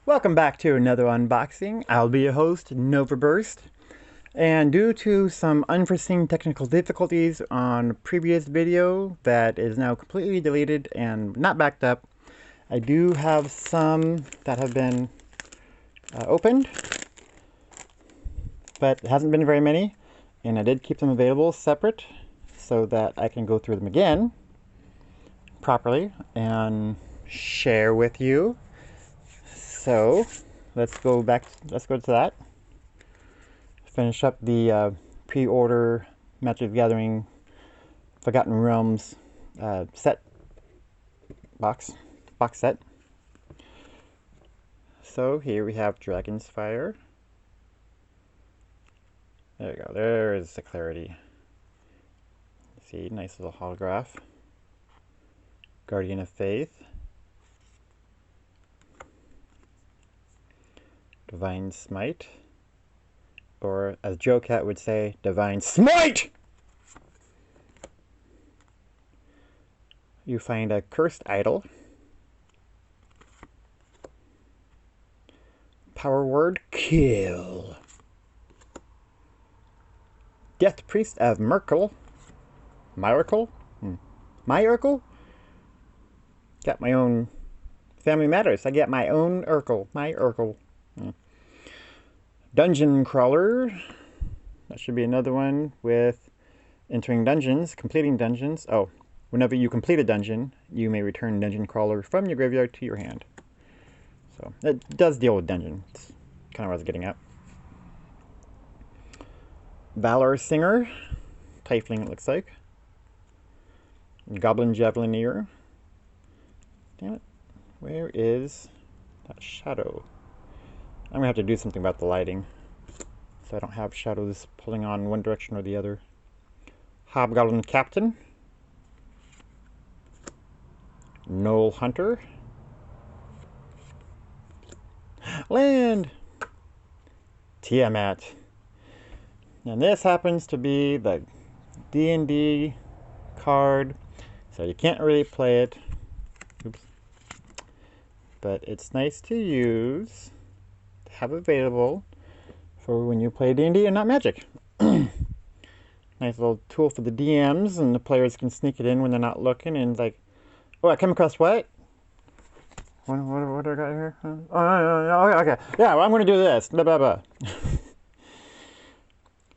Welcome back to another unboxing. I'll be your host, Novaburst. And due to some unforeseen technical difficulties on a previous video that is now completely deleted and not backed up, I do have some that have been opened, but it hasn't been very many. And I did keep them available separate so that I can go through them again properly and share with you. So let's go to that. Finish up the pre-order Magic the Gathering Forgotten Realms box set. So here we have Dragon's Fire. There we go. There's the clarity. See, nice little holograph. Guardian of Faith. Divine Smite, or as Joe Cat would say, Divine Smite! You find a Cursed Idol. Power Word, Kill. Death Priest of Miracle. Miracle? My-Urkel? Got my own Family Matters. I get my own Urkel. My-Urkel. Dungeon Crawler. That should be another one with entering dungeons, completing dungeons. Oh, whenever you complete a dungeon, you may return Dungeon Crawler from your graveyard to your hand. So it does deal with dungeons. It's kind of what I was getting at. Valor Singer. Tiefling, it looks like. Goblin Javelineer. Damn it. Where is that shadow? I'm going to have to do something about the lighting, so I don't have shadows pulling on one direction or the other. Hobgoblin Captain. Knoll Hunter. Land! Tiamat. And this happens to be the D&D card, so you can't really play it. Oops. But it's nice to use. Have available for when you play D&D and not Magic. Nice little tool for the DMs, and the players can sneak it in when they're not looking, and like, oh, I come across what? What do I got here? Oh, okay. Yeah, well, I'm going to do this. Blah, blah, blah.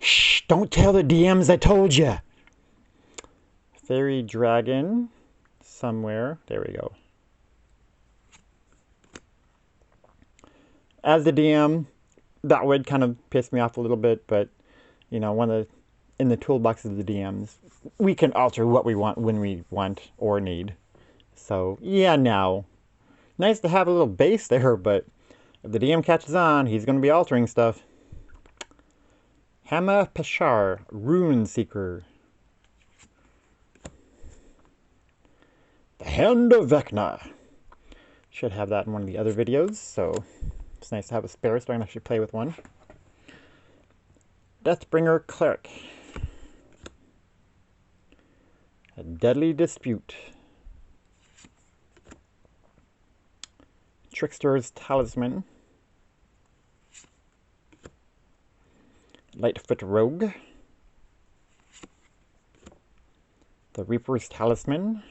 Shh, don't tell the DMs I told you. Fairy Dragon somewhere. There we go. As the DM, that would kind of piss me off a little bit, but, you know, in the toolbox of the DMs, we can alter what we want when we want or need. So, yeah, no. Nice to have a little base there, but if the DM catches on, he's going to be altering stuff. Hama Peshar, Rune Seeker. The Hand of Vecna. Should have that in one of the other videos, so it's nice to have a spare so I can actually play with one. Deathbringer Cleric. A Deadly Dispute. Trickster's Talisman. Lightfoot Rogue. The Reaper's Talisman.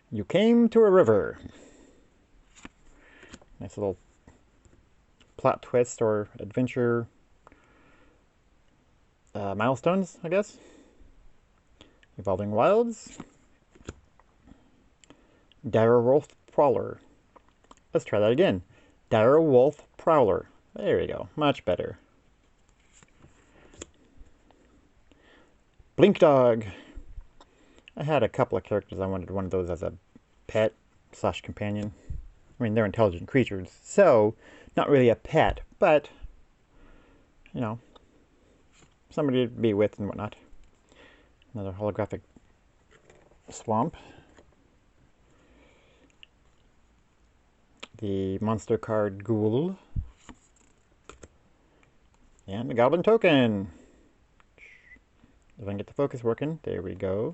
You Came to a River. Nice little plot twist or adventure milestones, I guess. Evolving Wilds. Direwolf Prowler. Let's try that again. Direwolf Prowler. There we go. Much better. Blink Dog. I had a couple of characters I wanted one of those as a pet / companion. I mean, they're intelligent creatures, so not really a pet, but, you know, somebody to be with and whatnot. Another holographic swamp. The monster card Ghoul. And the Goblin Token. If I can get the focus working, there we go.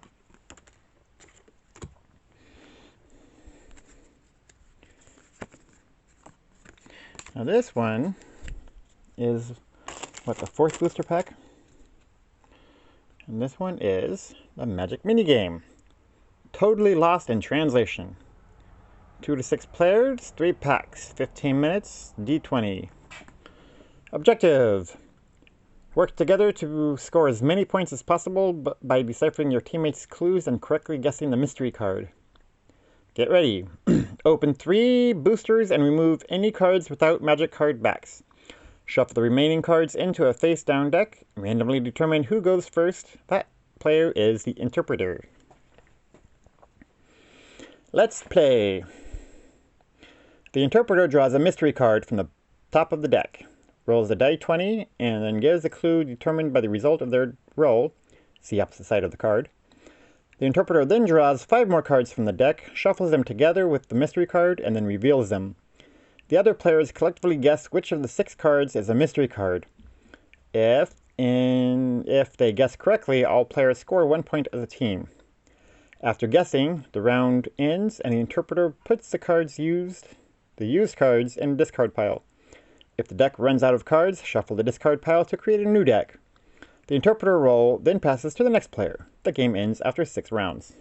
Now this one is, what, the 4th booster pack? And this one is the Magic Minigame. Totally Lost in Translation. 2 to 6 players, 3 packs, 15 minutes, D20. Objective: work together to score as many points as possible by deciphering your teammates' clues and correctly guessing the mystery card. Get ready. Open 3 boosters and remove any cards without magic card backs. Shuffle the remaining cards into a face-down deck. Randomly determine who goes first. That player is the interpreter. Let's play. The interpreter draws a mystery card from the top of the deck, rolls a die 20, and then gives a clue determined by the result of their roll. See opposite side of the card. The interpreter then draws 5 more cards from the deck, shuffles them together with the mystery card, and then reveals them. The other players collectively guess which of the 6 cards is a mystery card. If they guess correctly, all players score 1 point as a team. After guessing, the round ends, and the interpreter puts the used cards in a discard pile. If the deck runs out of cards, shuffle the discard pile to create a new deck. The interpreter roll then passes to the next player. The game ends after 6 rounds.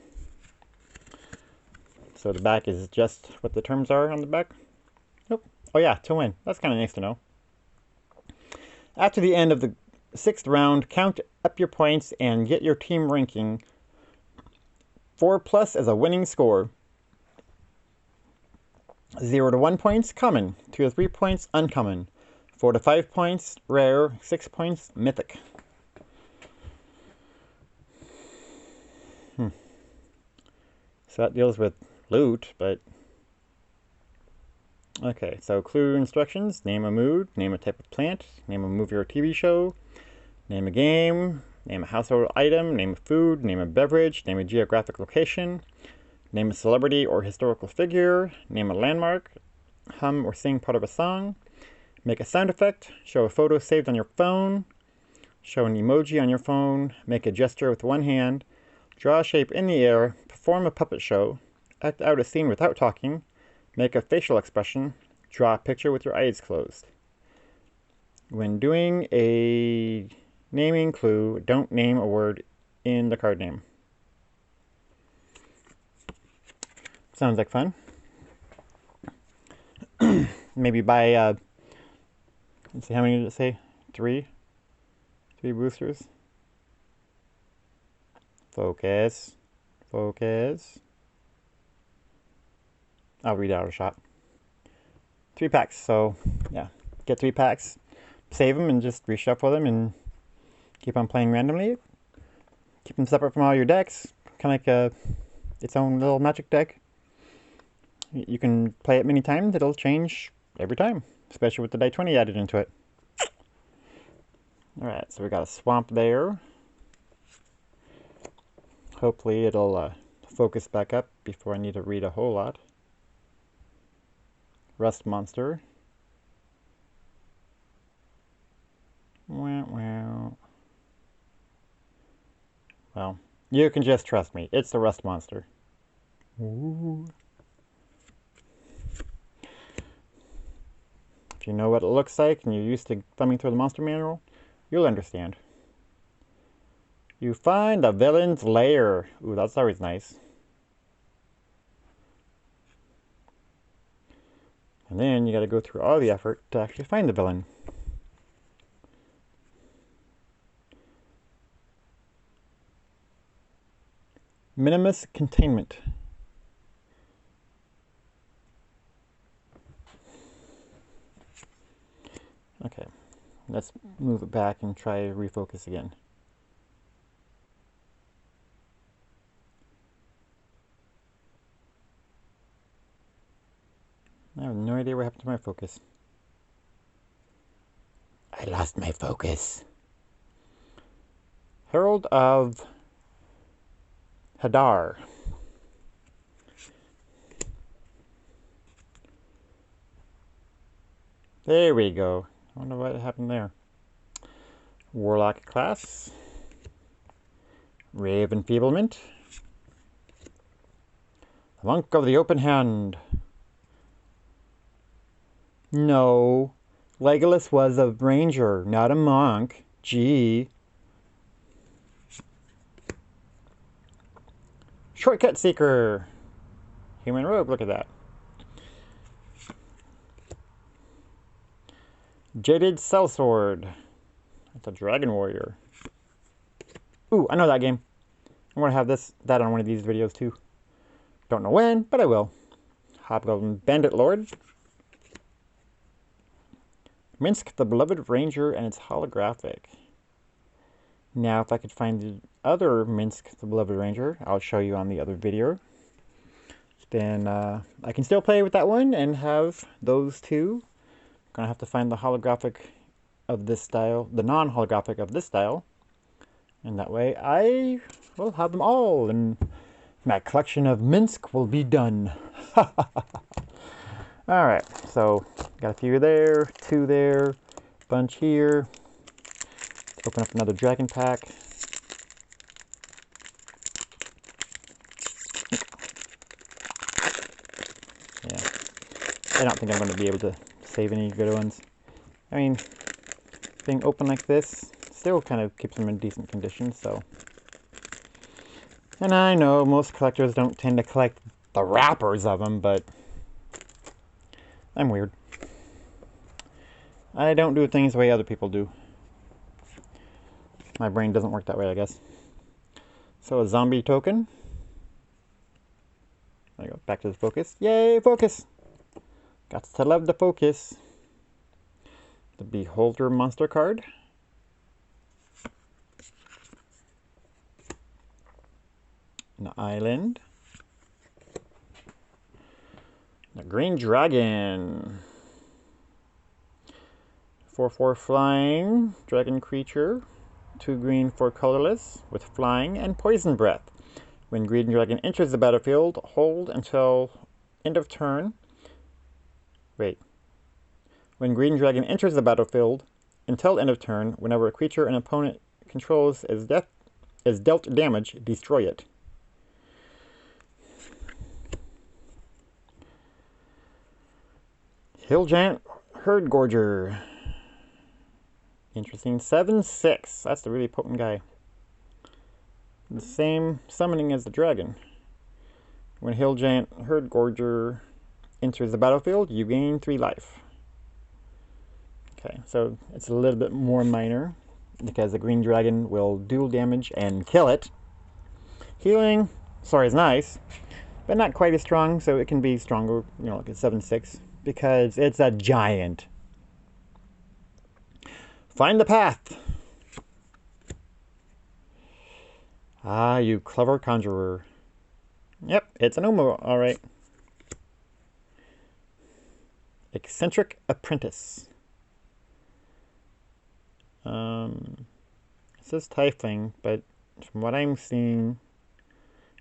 So the back is just what the terms are on the back. Nope. Oh yeah, to win. That's kind of nice to know. After the end of the 6th round, count up your points and get your team ranking. 4+ is a winning score. 0 to 1 points, common. 2 to 3 points, uncommon. 4 to 5 points, rare. 6 points, mythic. So that deals with loot, but... Okay, so clue instructions: name a mood, name a type of plant, name a movie or TV show, name a game, name a household item, name a food, name a beverage, name a geographic location, name a celebrity or historical figure, name a landmark, hum or sing part of a song, make a sound effect, show a photo saved on your phone, show an emoji on your phone, make a gesture with one hand, draw a shape in the air, perform a puppet show, act out a scene without talking, make a facial expression, draw a picture with your eyes closed. When doing a naming clue, don't name a word in the card name. Sounds like fun. Maybe buy, let's see, how many did it say? 3? 3 boosters. Focus. Focus. I'll read out a shot. 3 packs, so yeah. Get 3 packs, save them, and just reshuffle them and keep on playing randomly. Keep them separate from all your decks. Kind of like its own little magic deck. You can play it many times. It'll change every time, especially with the die 20 added into it. Alright, so we got a swamp there. Hopefully it'll focus back up before I need to read a whole lot. Rust monster. Wow. Well, you can just trust me. It's the rust monster. Ooh. If you know what it looks like and you're used to thumbing through the monster manual, you'll understand. You find the villain's lair. Ooh, that's always nice. And then you gotta go through all the effort to actually find the villain. Minimus containment. Okay, let's move it back and try to refocus again. I have no idea what happened to my focus. I lost my focus. Herald of Hadar. There we go. I wonder what happened there. Warlock class. Ray of Enfeeblement. The Monk of the Open Hand. No. Legolas was a ranger, not a monk. Gee. Shortcut Seeker. Human rogue, look at that. Jaded Sellsword. That's a dragon warrior. Ooh, I know that game. I'm going to have that on one of these videos too. Don't know when, but I will. Hobgoblin Bandit Lord. Minsk the Beloved Ranger, and it's holographic. Now, if I could find the other Minsk the Beloved Ranger, I'll show you on the other video. Then I can still play with that one and have those two. I'm going to have to find the holographic of this style, the non-holographic of this style. And that way I will have them all, and my collection of Minsk will be done. Alright, so got a few there, 2 there, bunch here. Let's open up another dragon pack. Yeah, I don't think I'm going to be able to save any good ones. I mean, being open like this still kind of keeps them in decent condition, so. And I know most collectors don't tend to collect the wrappers of them, but I'm weird. I don't do things the way other people do. My brain doesn't work that way, I guess. So a zombie token. There you go, back to the focus. Yay, focus! Got to love the focus. The Beholder monster card. An island. The Green Dragon. 4/4 flying dragon creature. 2 green, 4 colorless with flying and poison breath. When Green Dragon enters the battlefield, hold until end of turn. Wait. When Green Dragon enters the battlefield, until end of turn, whenever a creature an opponent controls is dealt damage, destroy it. Hill Giant Herd Gorger. Interesting. 7/6. That's the really potent guy. The same summoning as the dragon. When Hill Giant Herd Gorger enters the battlefield, you gain 3 life. Okay, so it's a little bit more minor because the green dragon will dual damage and kill it. Healing, sorry, is nice, but not quite as strong, so it can be stronger, you know, like a 7/6, because it's a giant. Find the path. Ah, you clever conjurer. Yep, it's an Omo, alright. Eccentric Apprentice. It says Tiefling, but from what I'm seeing,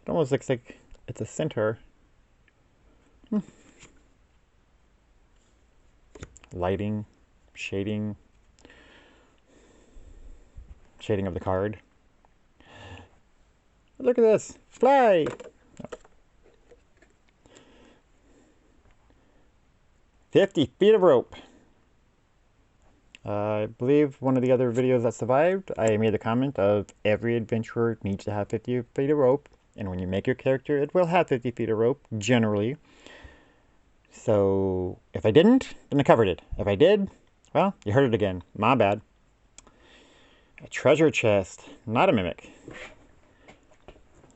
it almost looks like it's a centaur. Lighting, shading of the card. Look at this! Fly! Oh. 50 feet of rope. I believe one of the other videos that survived, I made the comment of every adventurer needs to have 50 feet of rope, and when you make your character, it will have 50 feet of rope, generally. So, if I didn't, then I covered it. If I did, well, you heard it again. My bad. A treasure chest, not a mimic.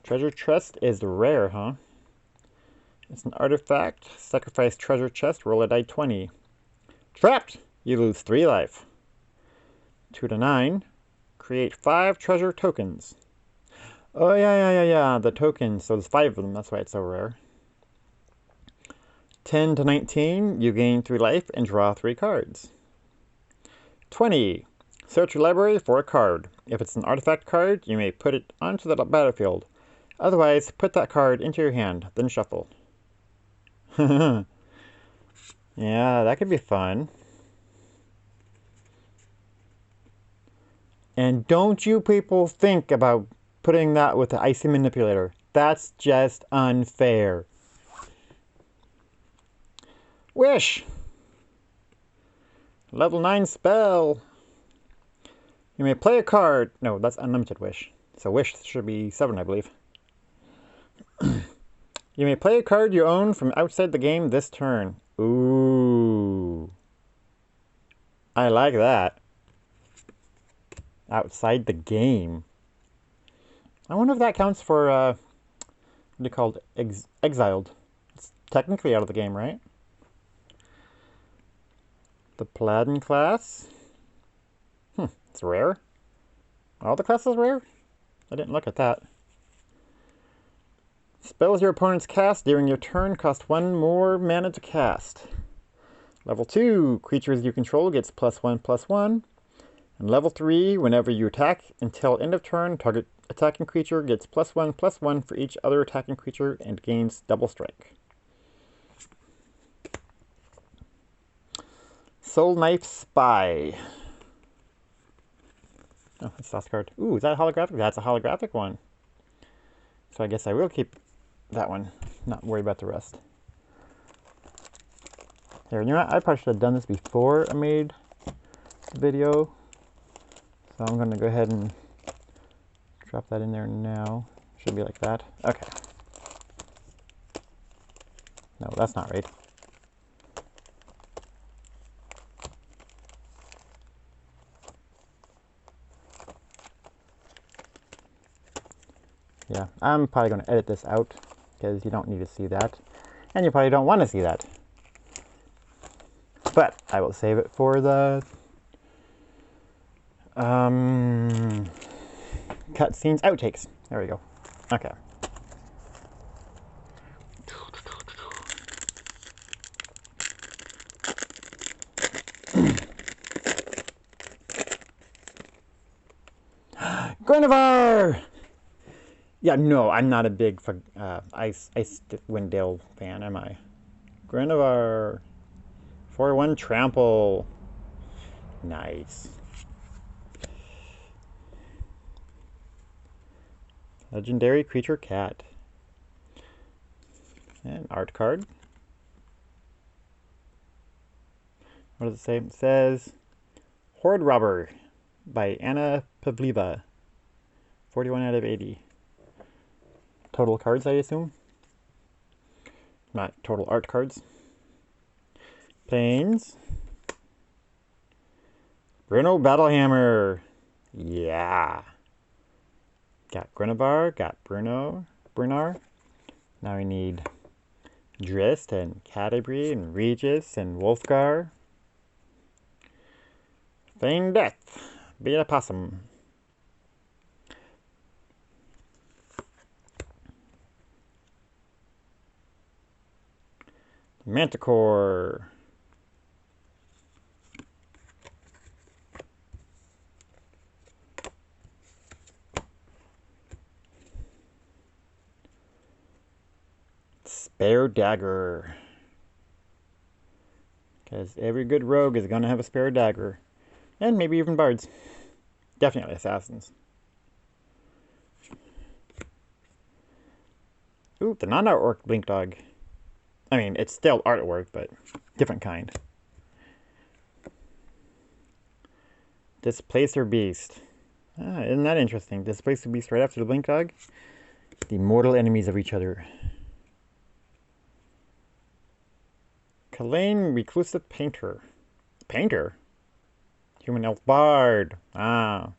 Treasure chest is rare, huh? It's an artifact. Sacrifice treasure chest, roll a die 20. Trapped! You lose 3 life. 2 to 9. Create 5 treasure tokens. Oh, yeah. The tokens. So there's 5 of them. That's why it's so rare. 10 to 19. You gain 3 life and draw 3 cards. 20. Search your library for a card. If it's an artifact card, you may put it onto the battlefield. Otherwise, put that card into your hand, then shuffle. Yeah, that could be fun. And don't you people think about putting that with the icy manipulator. That's just unfair. Wish! Level 9 spell. You may play a card. No, that's unlimited wish. So wish should be 7, I believe. You may play a card you own from outside the game this turn. Ooh. I like that. Outside the game. I wonder if that counts for, what are they called? Exiled. It's technically out of the game, right? The Paladin class. It's rare. All the classes rare? I didn't look at that. Spells your opponents cast during your turn cost 1 more mana to cast. Level 2, creatures you control gets +1/+1. And level 3, whenever you attack until end of turn, target attacking creature gets +1/+1 for each other attacking creature and gains double strike. Soul Knife Spy. Oh, that's the last card. Ooh, is that holographic? That's a holographic one. So I guess I will keep that one. Not worry about the rest. Here, you know what? I probably should have done this before I made the video. So I'm going to go ahead and drop that in there now. Should be like that. Okay. No, that's not right. Yeah, I'm probably going to edit this out because you don't need to see that. And you probably don't want to see that. But I will save it for the cutscenes outtakes. There we go. Okay. Guinevere! Yeah, no, I'm not a big Icewind Dale fan, am I? Guinevere. 4/1 trample. Nice. Legendary creature cat. And art card. What does it say? It says Horde Robber by Anna Pavleva. 41 out of 80. Total cards, I assume. Not total art cards. Planes. Bruno Battlehammer. Yeah. Got Guinevere, got Brunar. Now we need Drist and Canterbury and Regis and Wolfgar. Feign Death. Be a possum. Manticore. Spare dagger. Because every good rogue is going to have a spare dagger. And maybe even bards. Definitely assassins. Ooh, the non-artwork Blink Dog. I mean, it's still artwork, but different kind. Displacer Beast. Ah, isn't that interesting? Displacer Beast right after the Blink Dog. The mortal enemies of each other. Kalain Reclusive Painter. Painter? Human Elf Bard. Ah.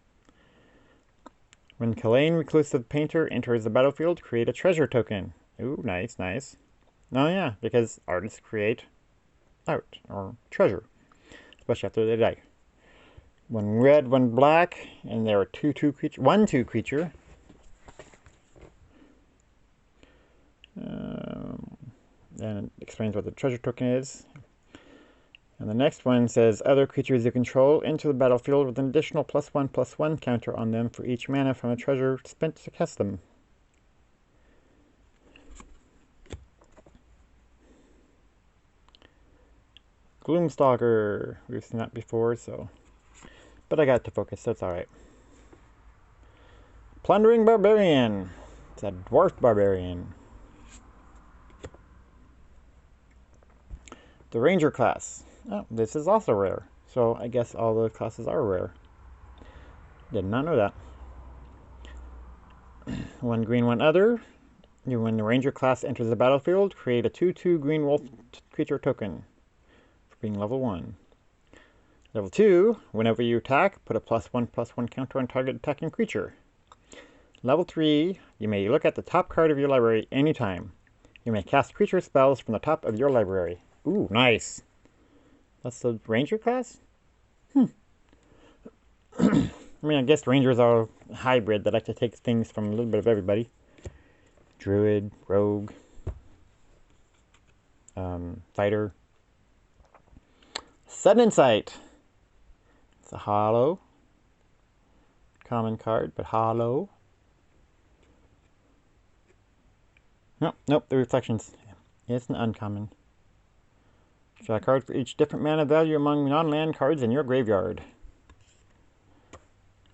When Kalain Reclusive Painter enters the battlefield, create a treasure token. Ooh, nice, nice. Oh yeah, because artists create art, or treasure. Especially after they die. One red, one black, and there are 2/2 creature. 1/2 creature. And it explains what the treasure token is. And the next one says, other creatures you control enter the battlefield with an additional +1/+1 counter on them for each mana from a treasure spent to cast them. Gloomstalker. We've seen that before, so. But I got it to focus, so it's alright. Plundering Barbarian. It's a dwarf barbarian. The Ranger class. Oh, this is also rare. So I guess all the classes are rare. Did not know that. One green, one other. When the ranger class enters the battlefield, create a 2/2 green wolf creature token for being level 1. Level 2, whenever you attack, put a +1/+1 counter on target attacking creature. Level 3, you may look at the top card of your library anytime. You may cast creature spells from the top of your library. Ooh, nice. That's the ranger class? I mean, I guess rangers are a hybrid that like to take things from a little bit of everybody. Druid, rogue, fighter. Sudden Insight. It's a hollow. Common card, but hollow. Nope, the reflections. It's an uncommon. Draw a card for each different mana value among non-land cards in your graveyard.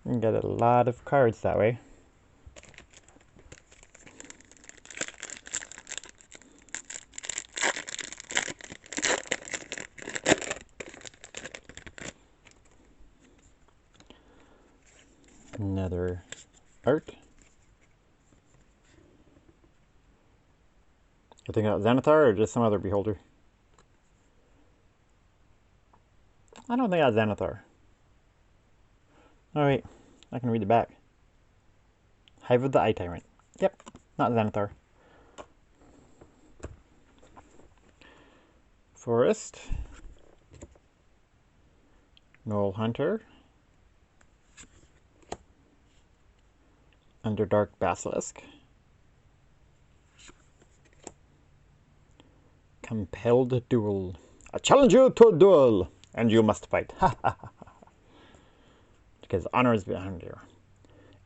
You can get a lot of cards that way. Another art. You thinking about Xanathar or just some other beholder? I don't think that's Xanathar. Oh wait, I can read the back. Hive of the Eye Tyrant. Yep, not Xanathar. Forest. Knoll Hunter. Underdark Basilisk. Compelled Duel. I challenge you to a duel, and you must fight. Ha ha ha ha. Because honor is behind you.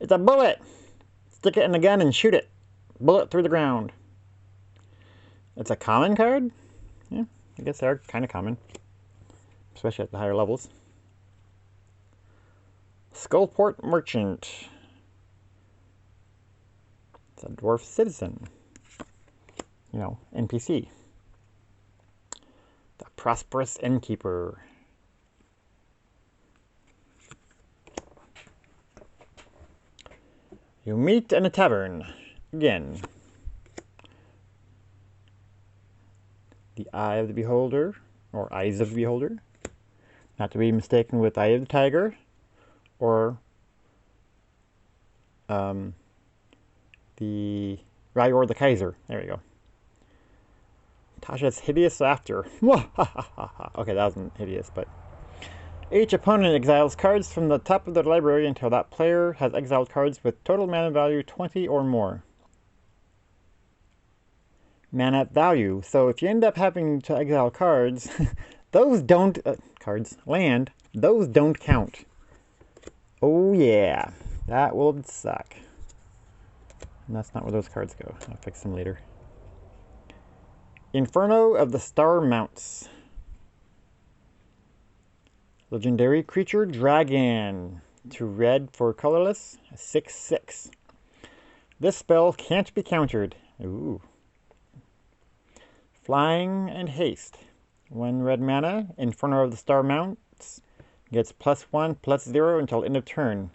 It's a bullet! Stick it in the gun and shoot it. Bullet through the ground. It's a common card? Yeah, I guess they are kind of common. Especially at the higher levels. Skullport Merchant. It's a dwarf citizen. You know, NPC. The Prosperous Innkeeper. You meet in a tavern. Again. The Eye of the Beholder, or Eyes of the Beholder. Not to be mistaken with Eye of the Tiger, or the Rygor the Kaiser. There we go. Tasha's Hideous Laughter. Okay, that wasn't hideous, but... Each opponent exiles cards from the top of their library until that player has exiled cards with total mana value 20 or more. Mana value. So if you end up having to exile cards, those don't... land. Those don't count. Oh yeah. That will suck. And that's not where those cards go. I'll fix them later. Inferno of the Star Mounts. Legendary creature, Dragon. 2 red for colorless, 6/6. This spell can't be countered. Ooh. Flying and haste. 1 red mana, Inferno of the Star Mounts. Gets +1/+0 until end of turn.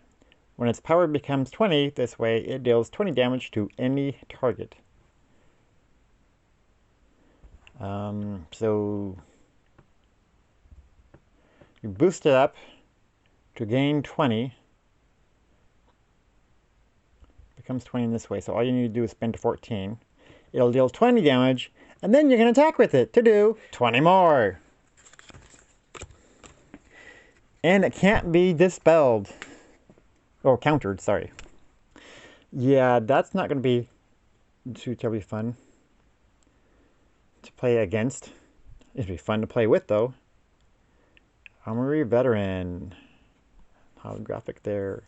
When its power becomes 20, this way it deals 20 damage to any target. So you boost it up to gain 20. Becomes 20 in this way, so all you need to do is spend 14. It'll deal 20 damage, and then you can attack with it to do 20 more. And it can't be dispelled. Or countered, sorry. Yeah, that's not going to be too terribly fun to play against. It'd be fun to play with, though. Armory Veteran. Holographic there.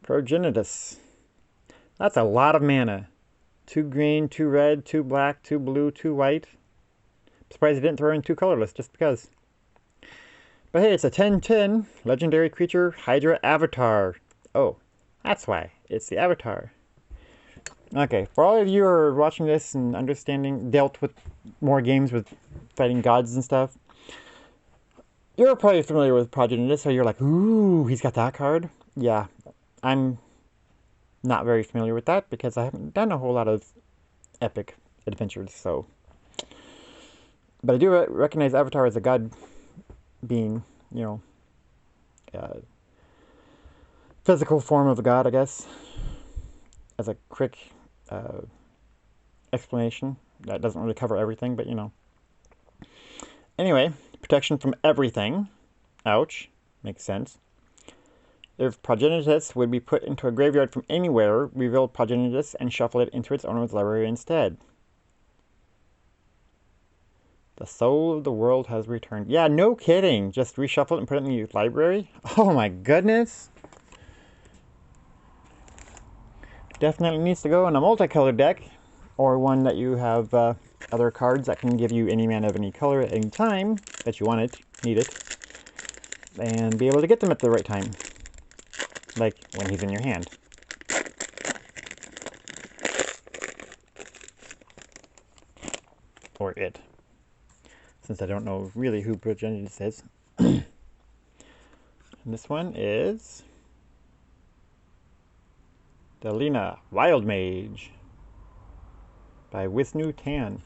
Progenitus. That's a lot of mana. 2 green, 2 red, 2 black, 2 blue, 2 white. I'm surprised he didn't throw in 2 colorless, just because. But hey, it's a 10/10 legendary creature, Hydra Avatar. Oh, that's why. It's the Avatar. Okay, for all of you who are watching this and dealt with more games with fighting gods and stuff. You're probably familiar with Progenitus, so you're like, ooh, he's got that card. Yeah, I'm not very familiar with that because I haven't done a whole lot of epic adventures, so. But I do recognize Avatar as a god being, you know, physical form of a god, I guess, as a quick explanation. That doesn't really cover everything, but you know. Anyway, protection from everything. Ouch. Makes sense. If Progenitus would be put into a graveyard from anywhere, reveal Progenitus and shuffle it into its owner's library instead. The soul of the world has returned. Yeah, no kidding. Just reshuffle it and put it in the library? Oh my goodness. Definitely needs to go in a multicolored deck, or one that you have other cards that can give you any mana of any color at any time that you want it, need it, and be able to get them at the right time, like when he's in your hand. Or it, since I don't know really who Progenitus is. And this one is Delina, Wild Mage, by Wisnu Tan.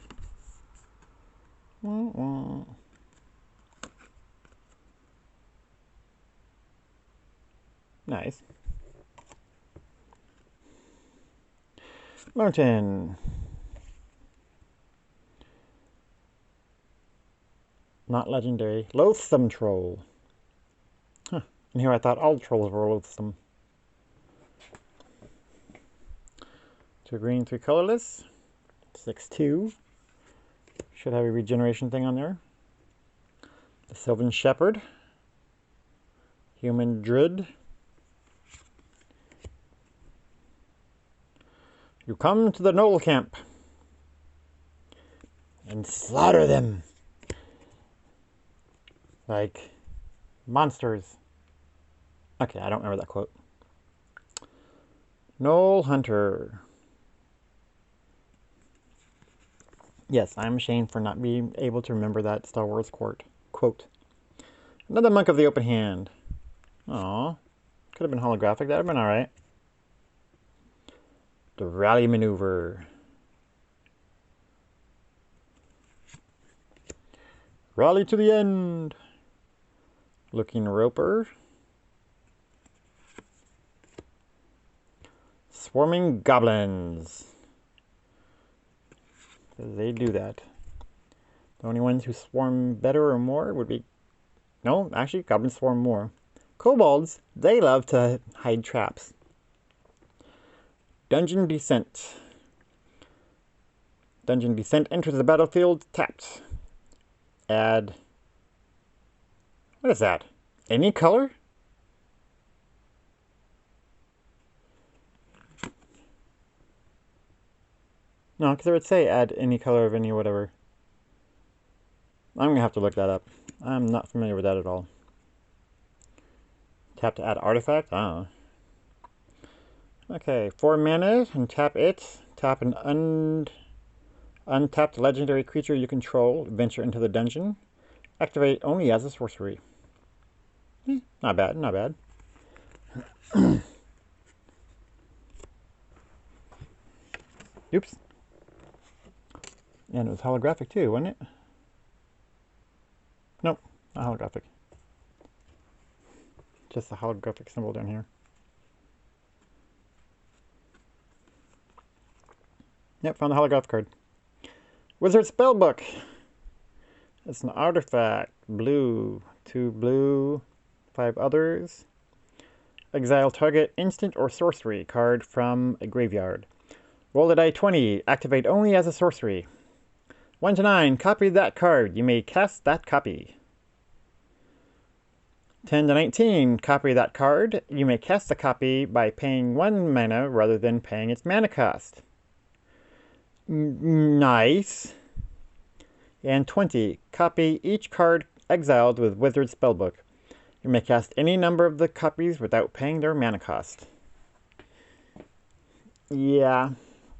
Nice. Mountain. Not legendary. Loathsome Troll. Huh. And here I thought all trolls were loathsome. 2 green, 3 colorless. 6/2. Should have a regeneration thing on there. The Sylvan Shepherd. Human Druid. You come to the Knoll Camp and slaughter them like monsters. Okay, I don't remember that quote. Knoll Hunter. Yes, I'm ashamed for not being able to remember that Star Wars quote. Another Monk of the Open Hand. Aw, could have been holographic. That would have been alright. The Rally Maneuver. Rally to the end. Looking Roper. Swarming Goblins. They do that. The only ones who swarm better or more would be... No, actually, goblins swarm more. Kobolds, they love to hide traps. Dungeon Descent. Dungeon Descent enters the battlefield tapped. Add... What is that? Any color? No, because it would say add any color of any whatever. I'm going to have to look that up. I'm not familiar with that at all. Tap to add artifact? Oh. Okay, 4 mana and tap it. Tap an untapped legendary creature you control. Venture into the dungeon. Activate only as a sorcery. Not bad, not bad. Oops. And it was holographic too, wasn't it? Nope, not holographic. Just the holographic symbol down here. Yep, found the holographic card. Wizard Spellbook. It's an artifact. Blue. 2 blue. 5 others. Exile target instant or sorcery card from a graveyard. Roll a die 20. Activate only as a sorcery. 1 to 9. Copy that card. You may cast that copy. 10 to 19. Copy that card. You may cast the copy by paying 1 mana rather than paying its mana cost. Nice. And 20. Copy each card exiled with Wizard Spellbook. You may cast any number of the copies without paying their mana cost. Yeah,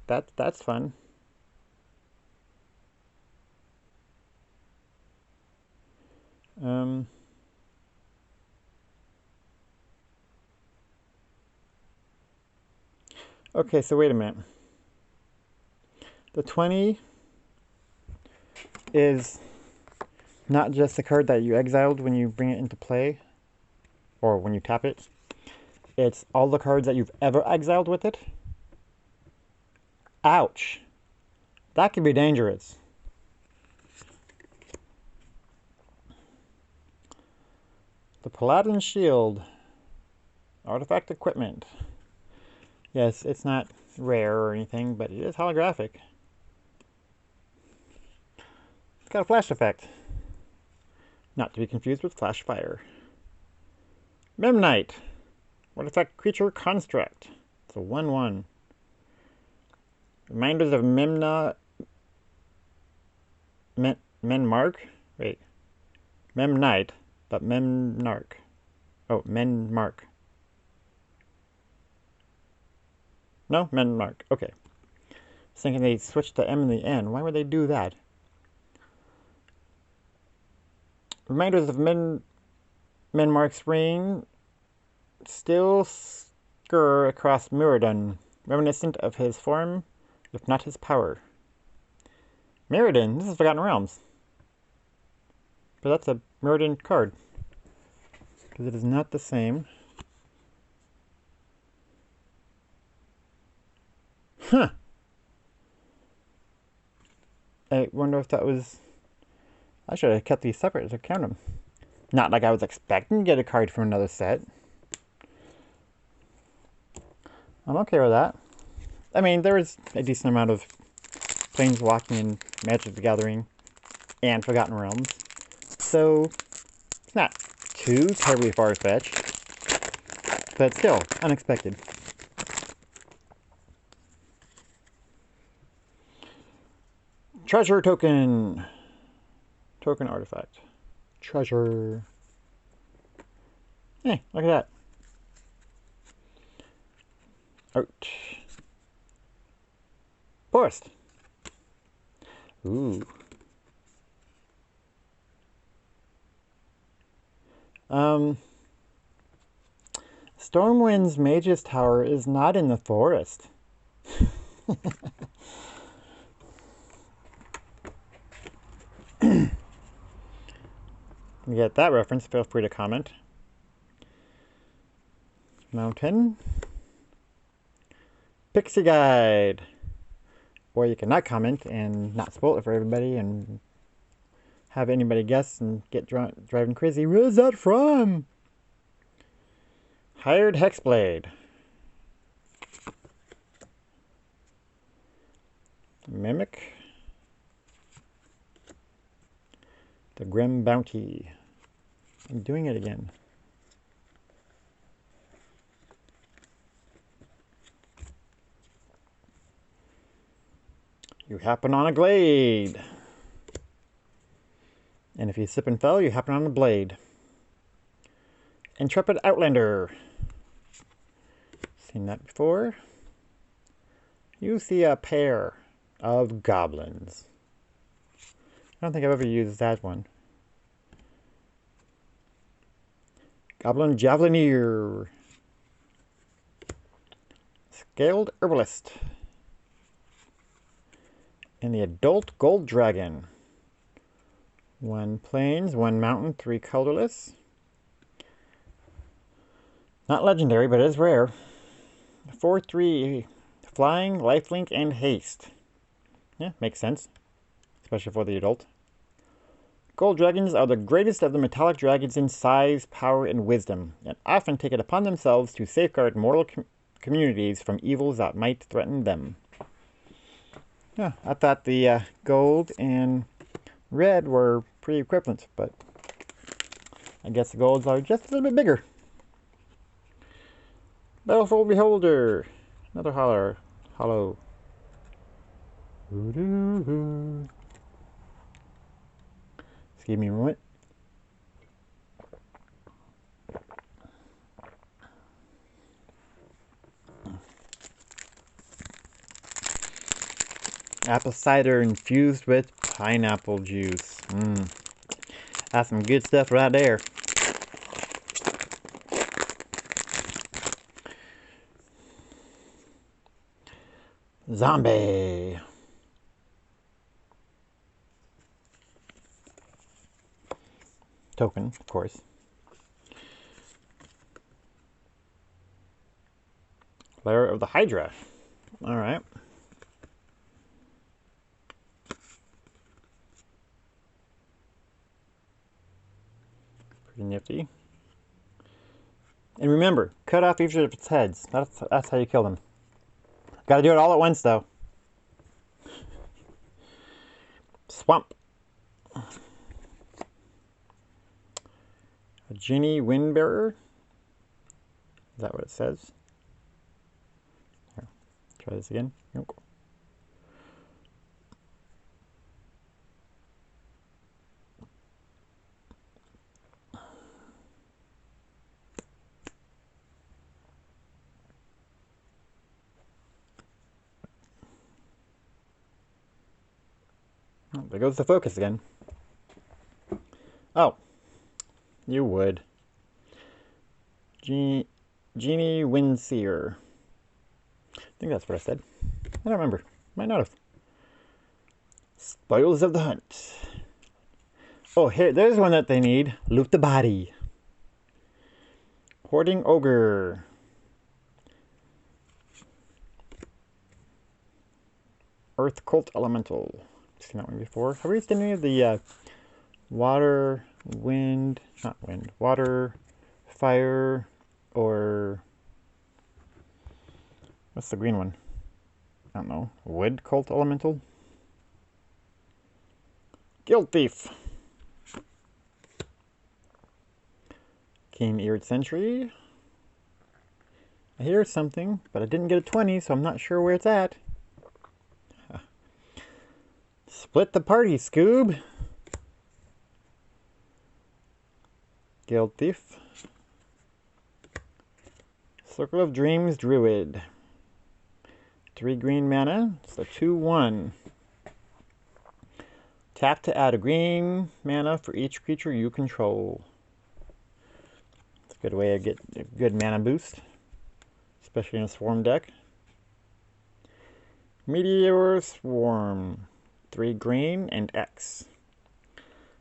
that's fun. Okay, so wait a minute. The 20 is not just the card that you exiled when you bring it into play, or when you tap it. It's all the cards that you've ever exiled with it. Ouch. That could be dangerous. The Paladin Shield. Artifact equipment. Yes, it's not rare or anything, but it is holographic. It's got a flash effect. Not to be confused with Flash Fire. Memnite. Artifact creature construct. It's a 1/1. Reminders of Memnarch. Wait. Memnite, but Memnarch. Oh, Menmark. No? Menmark. Okay. I was thinking they switched the M in the N. Why would they do that? Reminders of Menmark's reign still skir across Mirrodin, reminiscent of his form, if not his power. Mirrodin, this is Forgotten Realms. But that's a Mirrodin card. Because it is not the same. Huh. I wonder if that was... I should have kept these separate to count them. Not like I was expecting to get a card from another set. I'm okay with that. I mean, there is a decent amount of Planeswalking in Magic the Gathering and Forgotten Realms. So, it's not too terribly far-fetched. But still, unexpected. Treasure token. Token artifact. Treasure. Hey, look at that. Out. Forest. Ooh. Stormwind's Mage's Tower is not in the forest. You get that reference, feel free to comment. Mountain. Pixie Guide. Or you can not comment and not spoil it for everybody and have anybody guess and get driving crazy. Where is that from? Hired Hexblade. Mimic. The Grim Bounty. I'm doing it again. You happen on a glade. And if you slip and fell, you happen on a blade. Intrepid Outlander. Seen that before. You see a pair of goblins. I don't think I've ever used that one. Goblin Javelineer. Scaled Herbalist. And the Adult Gold Dragon. 1 plains, 1 mountain, 3 colorless. Not legendary, but it is rare. 4/3 flying, lifelink, and haste. Yeah, makes sense. Especially for the adult. Gold dragons are the greatest of the metallic dragons in size, power, and wisdom, and often take it upon themselves to safeguard mortal communities from evils that might threaten them. Yeah, I thought the gold and red were pretty equivalent, but I guess the golds are just a little bit bigger. Battlefold Beholder. Another hollow. Excuse me a moment. Apple cider infused with pineapple juice. That's some good stuff right there. Zombie. Token, of course. Lair of the Hydra. Alright. Pretty nifty. And remember, cut off each of its heads. That's how you kill them. Gotta do it all at once, though. Swamp. A Genie Windbearer. Is that what it says? Here, try this again. Nope. Oh, there goes the focus again. Oh, you would. Genie Windseer. I think that's what I said. I don't remember. Might not have. Spoils of the Hunt. Oh, here, there's one that they need. Loot the Body. Hoarding Ogre. Earth Cult Elemental. I've seen that one before. Have we seen any of the water, wind, not wind, water, fire, or what's the green one? I don't know. Wood Cult Elemental? Guild Thief. Keen-eared Sentry. I hear something, but I didn't get a 20, so I'm not sure where it's at. Split the party, Scoob. Guild Thief. Circle of Dreams Druid. 3 green mana, so 2/1. Tap to add a green mana for each creature you control. It's a good way to get a good mana boost, especially in a swarm deck. Meteor Swarm. 3 green and X.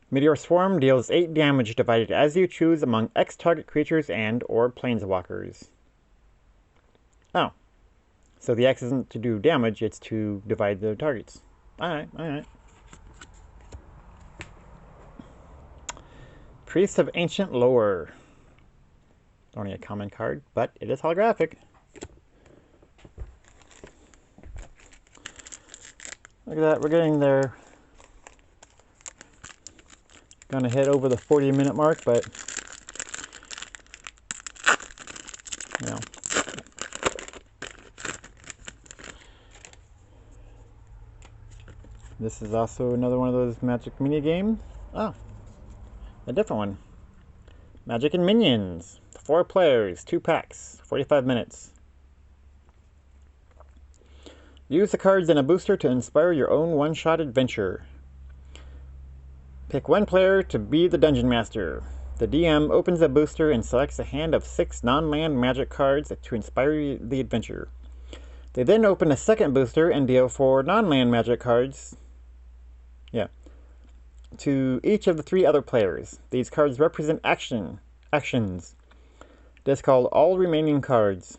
Meteor Swarm deals 8 damage divided as you choose among X target creatures and or planeswalkers. Oh. So the X isn't to do damage, it's to divide the targets. Alright, alright. Priest of Ancient Lore. Only a common card, but it is holographic. Look at that, we're getting there. Gonna hit over the 40-minute mark, but you know. This is also another one of those Magic mini games. Oh, a different one. Magic and Minions. 4 players, 2 packs, 45 minutes. Use the cards in a booster to inspire your own one-shot adventure. Pick 1 player to be the Dungeon Master. The DM opens a booster and selects a hand of 6 non-land magic cards to inspire the adventure. They then open a second booster and deal 4 non-land magic cards to each of the 3 other players. These cards represent actions. Discard all remaining cards.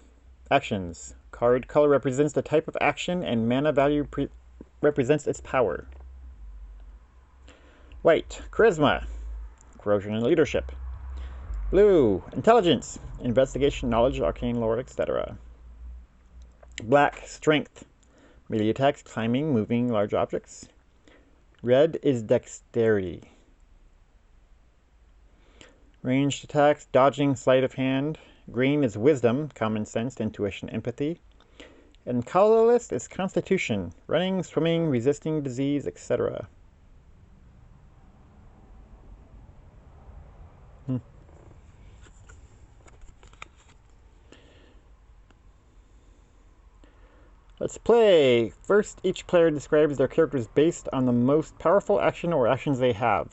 Actions. Card color represents the type of action and mana value represents its power. White, Charisma, Corrosion and Leadership. Blue, Intelligence, Investigation, Knowledge, Arcane Lore, etc. Black, Strength, melee attacks, climbing, moving large objects. Red is Dexterity. Ranged attacks, dodging, sleight of hand. Green is Wisdom, Common Sense, Intuition, Empathy. And colorless is Constitution, running, swimming, resisting disease, etc. Let's play! First, each player describes their characters based on the most powerful action or actions they have.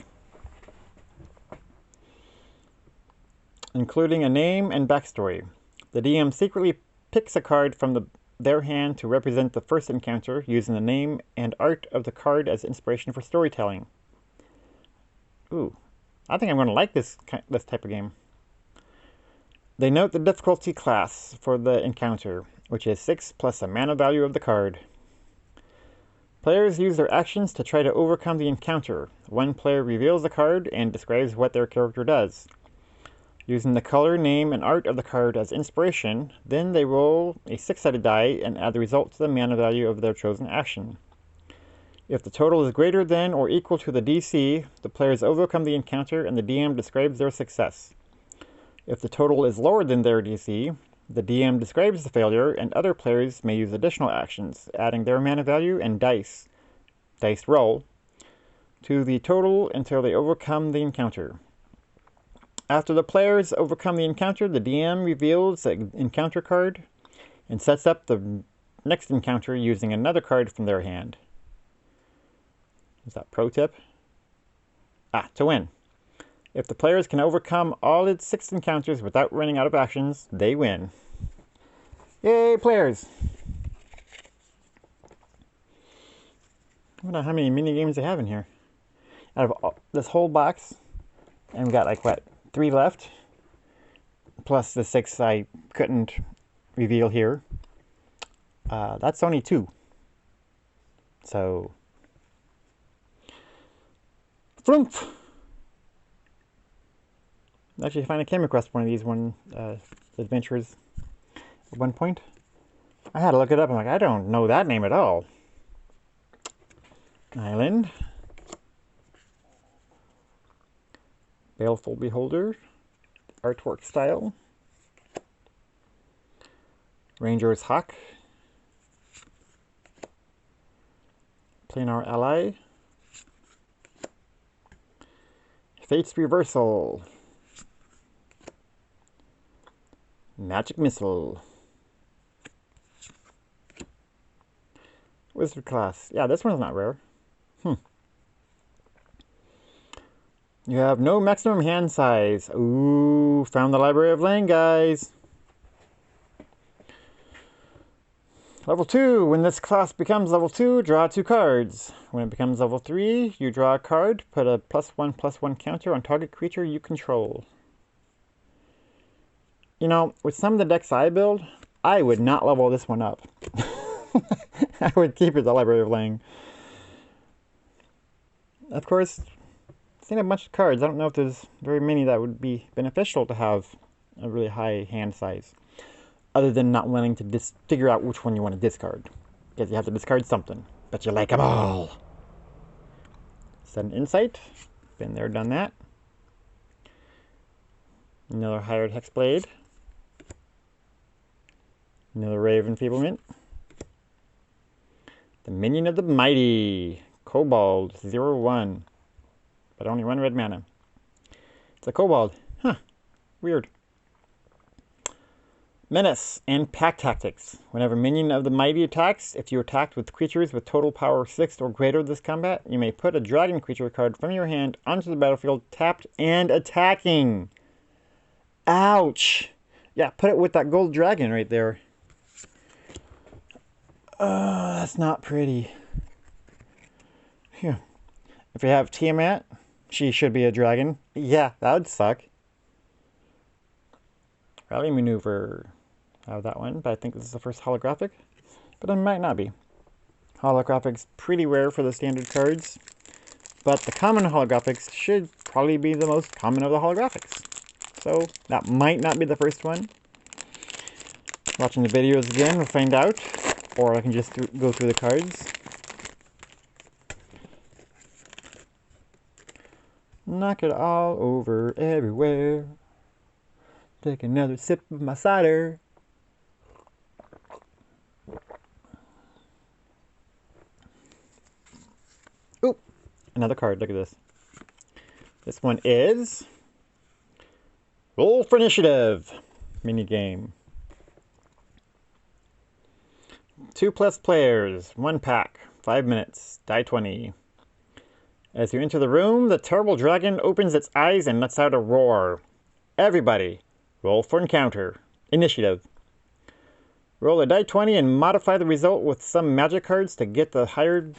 including a name and backstory. The DM secretly picks a card from their hand to represent the first encounter, using the name and art of the card as inspiration for storytelling. Ooh, I think I'm going to like this type of game. They note the difficulty class for the encounter, which is 6 plus the mana value of the card. Players use their actions to try to overcome the encounter. One player reveals the card and describes what their character does. Using the color, name, and art of the card as inspiration, then they roll a 6-sided die and add the result to the mana value of their chosen action. If the total is greater than or equal to the DC, the players overcome the encounter and the DM describes their success. If the total is lower than their DC, the DM describes the failure, and other players may use additional actions, adding their mana value and dice roll, to the total until they overcome the encounter. After the players overcome the encounter, the DM reveals the encounter card and sets up the next encounter using another card from their hand. Is that pro tip? To win. If the players can overcome all its 6 encounters without running out of actions, they win. Yay, players! I wonder how many mini games they have in here. Out of this whole box, and we got like what, 3 left, plus the 6 I couldn't reveal here. That's only 2. So, Flumph! Actually, I came across one of these adventures at one point. I had to look it up. I'm like, I don't know that name at all. Island. Baleful Beholder. Artwork style. Ranger's Hawk. Planar Ally. Fate's Reversal. Magic Missile. Wizard class. Yeah, this one's not rare. You have no maximum hand size. Ooh, found the Library of Lane, guys. Level 2. When this class becomes level 2, draw 2 cards. When it becomes level 3, you draw a card, put a +1/+1 counter on target creature you control. You know, with some of the decks I build, I would not level this one up. I would keep it the Library of Lane. Of course, seen a bunch of cards. I don't know if there's very many that would be beneficial to have a really high hand size. Other than not wanting to figure out which one you want to discard. Because you have to discard something. But you like them all. Sudden Insight. Been there, done that. Another Hired Hexblade. Another Ray of Enfeeblement. The Minion of the Mighty. Kobold 0/1. But only 1 red mana. It's a kobold. Huh. Weird. Menace and Pack Tactics. Whenever Minion of the Mighty attacks, if you attacked with creatures with total power 6 or greater this combat, you may put a dragon creature card from your hand onto the battlefield, tapped and attacking. Ouch! Yeah, put it with that gold dragon right there. That's not pretty. Here. If you have Tiamat, she should be a dragon. Yeah, that would suck. Rally Maneuver. I have that one, but I think this is the first holographic. But it might not be. Holographic's pretty rare for the standard cards. But the common holographics should probably be the most common of the holographics. So that might not be the first one. Watching the videos again, we'll find out. Or I can just go through the cards. Knock it all over everywhere. Take another sip of my cider. Ooh, another card. Look at this. This one is Roll for Initiative mini game. 2+ players, 1 pack, 5 minutes, die 20. As you enter the room, the terrible dragon opens its eyes and lets out a roar. Everybody, Roll for encounter. Initiative. Roll a die 20 and modify the result with some magic cards to get the higher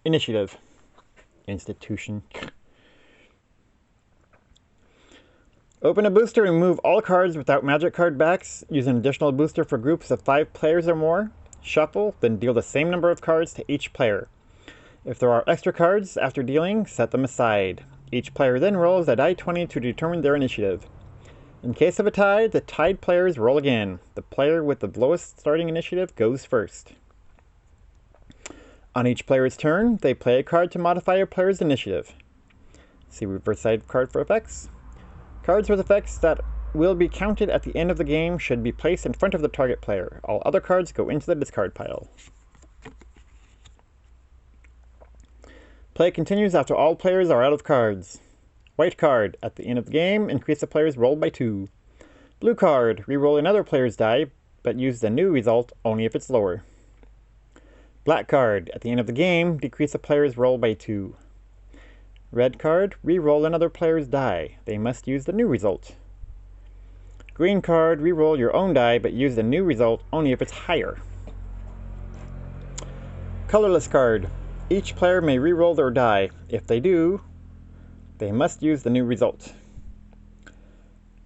initiative. Institution. Open a booster and move all cards without magic card backs. Use an additional booster for groups of 5 players or more. Shuffle, then deal the same number of cards to each player. If there are extra cards after dealing, set them aside. Each player then rolls a die 20 to determine their initiative. In case of a tie, the tied players roll again. The player with the lowest starting initiative goes first. On each player's turn, they play a card to modify a player's initiative. See reverse side card for effects. Cards with effects that will be counted at the end of the game should be placed in front of the target player. All other cards go into the discard pile. Play continues after all players are out of cards. White card. At the end of the game, increase the player's roll by 2. Blue card. Reroll another player's die, but use the new result only if it's lower. Black card. At the end of the game, decrease the player's roll by 2. Red card. Reroll another player's die. They must use the new result. Green card. Reroll your own die, but use the new result only if it's higher. Colorless card. Each player may reroll their die. If they do, they must use the new result.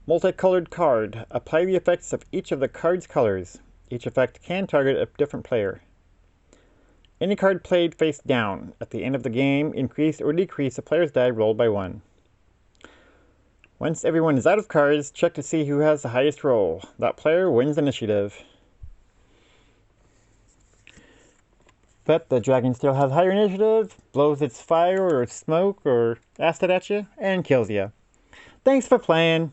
Multicolored card. Apply the effects of each of the card's colors. Each effect can target a different player. Any card played face down. At the end of the game, increase or decrease a player's die rolled by 1. Once everyone is out of cards, check to see who has the highest roll. That player wins the initiative. But the dragon still has higher initiative, blows its fire or smoke or acid at you, and kills you. Thanks for playing.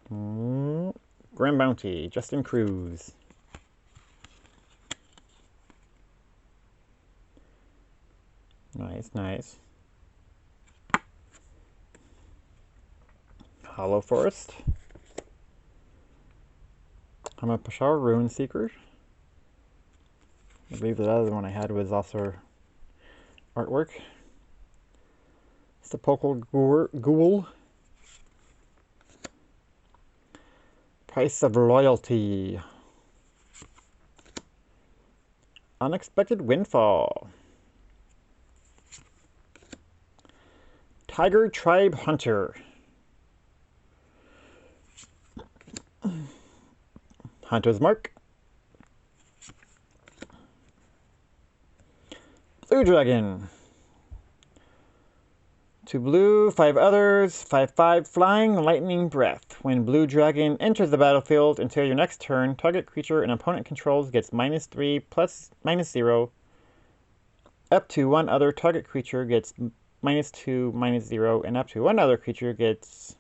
Grand Bounty, Justin Cruz. Nice, nice. Hollow Forest. I'm a Peshawar Rune Seeker. I believe the other one I had was also artwork. Sepulchral Ghoul. Price of Loyalty. Unexpected Windfall. Tiger Tribe Hunter. Hunter's Mark. Blue Dragon. 2 blue, 5 others, 5/5 Flying Lightning Breath. When Blue Dragon enters the battlefield until your next turn, target creature an opponent controls gets -3 plus -0. Up to one other target creature gets -2, -0, and up to one other creature gets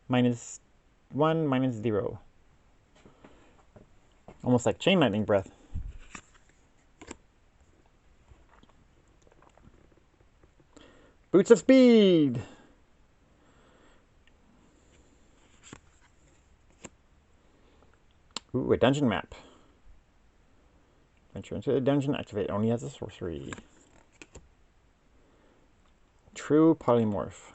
-1, -0. Almost like Chain Lightning Breath. Boots of Speed. Ooh, a dungeon map. Venture into the dungeon, activate only as a sorcery. True Polymorph.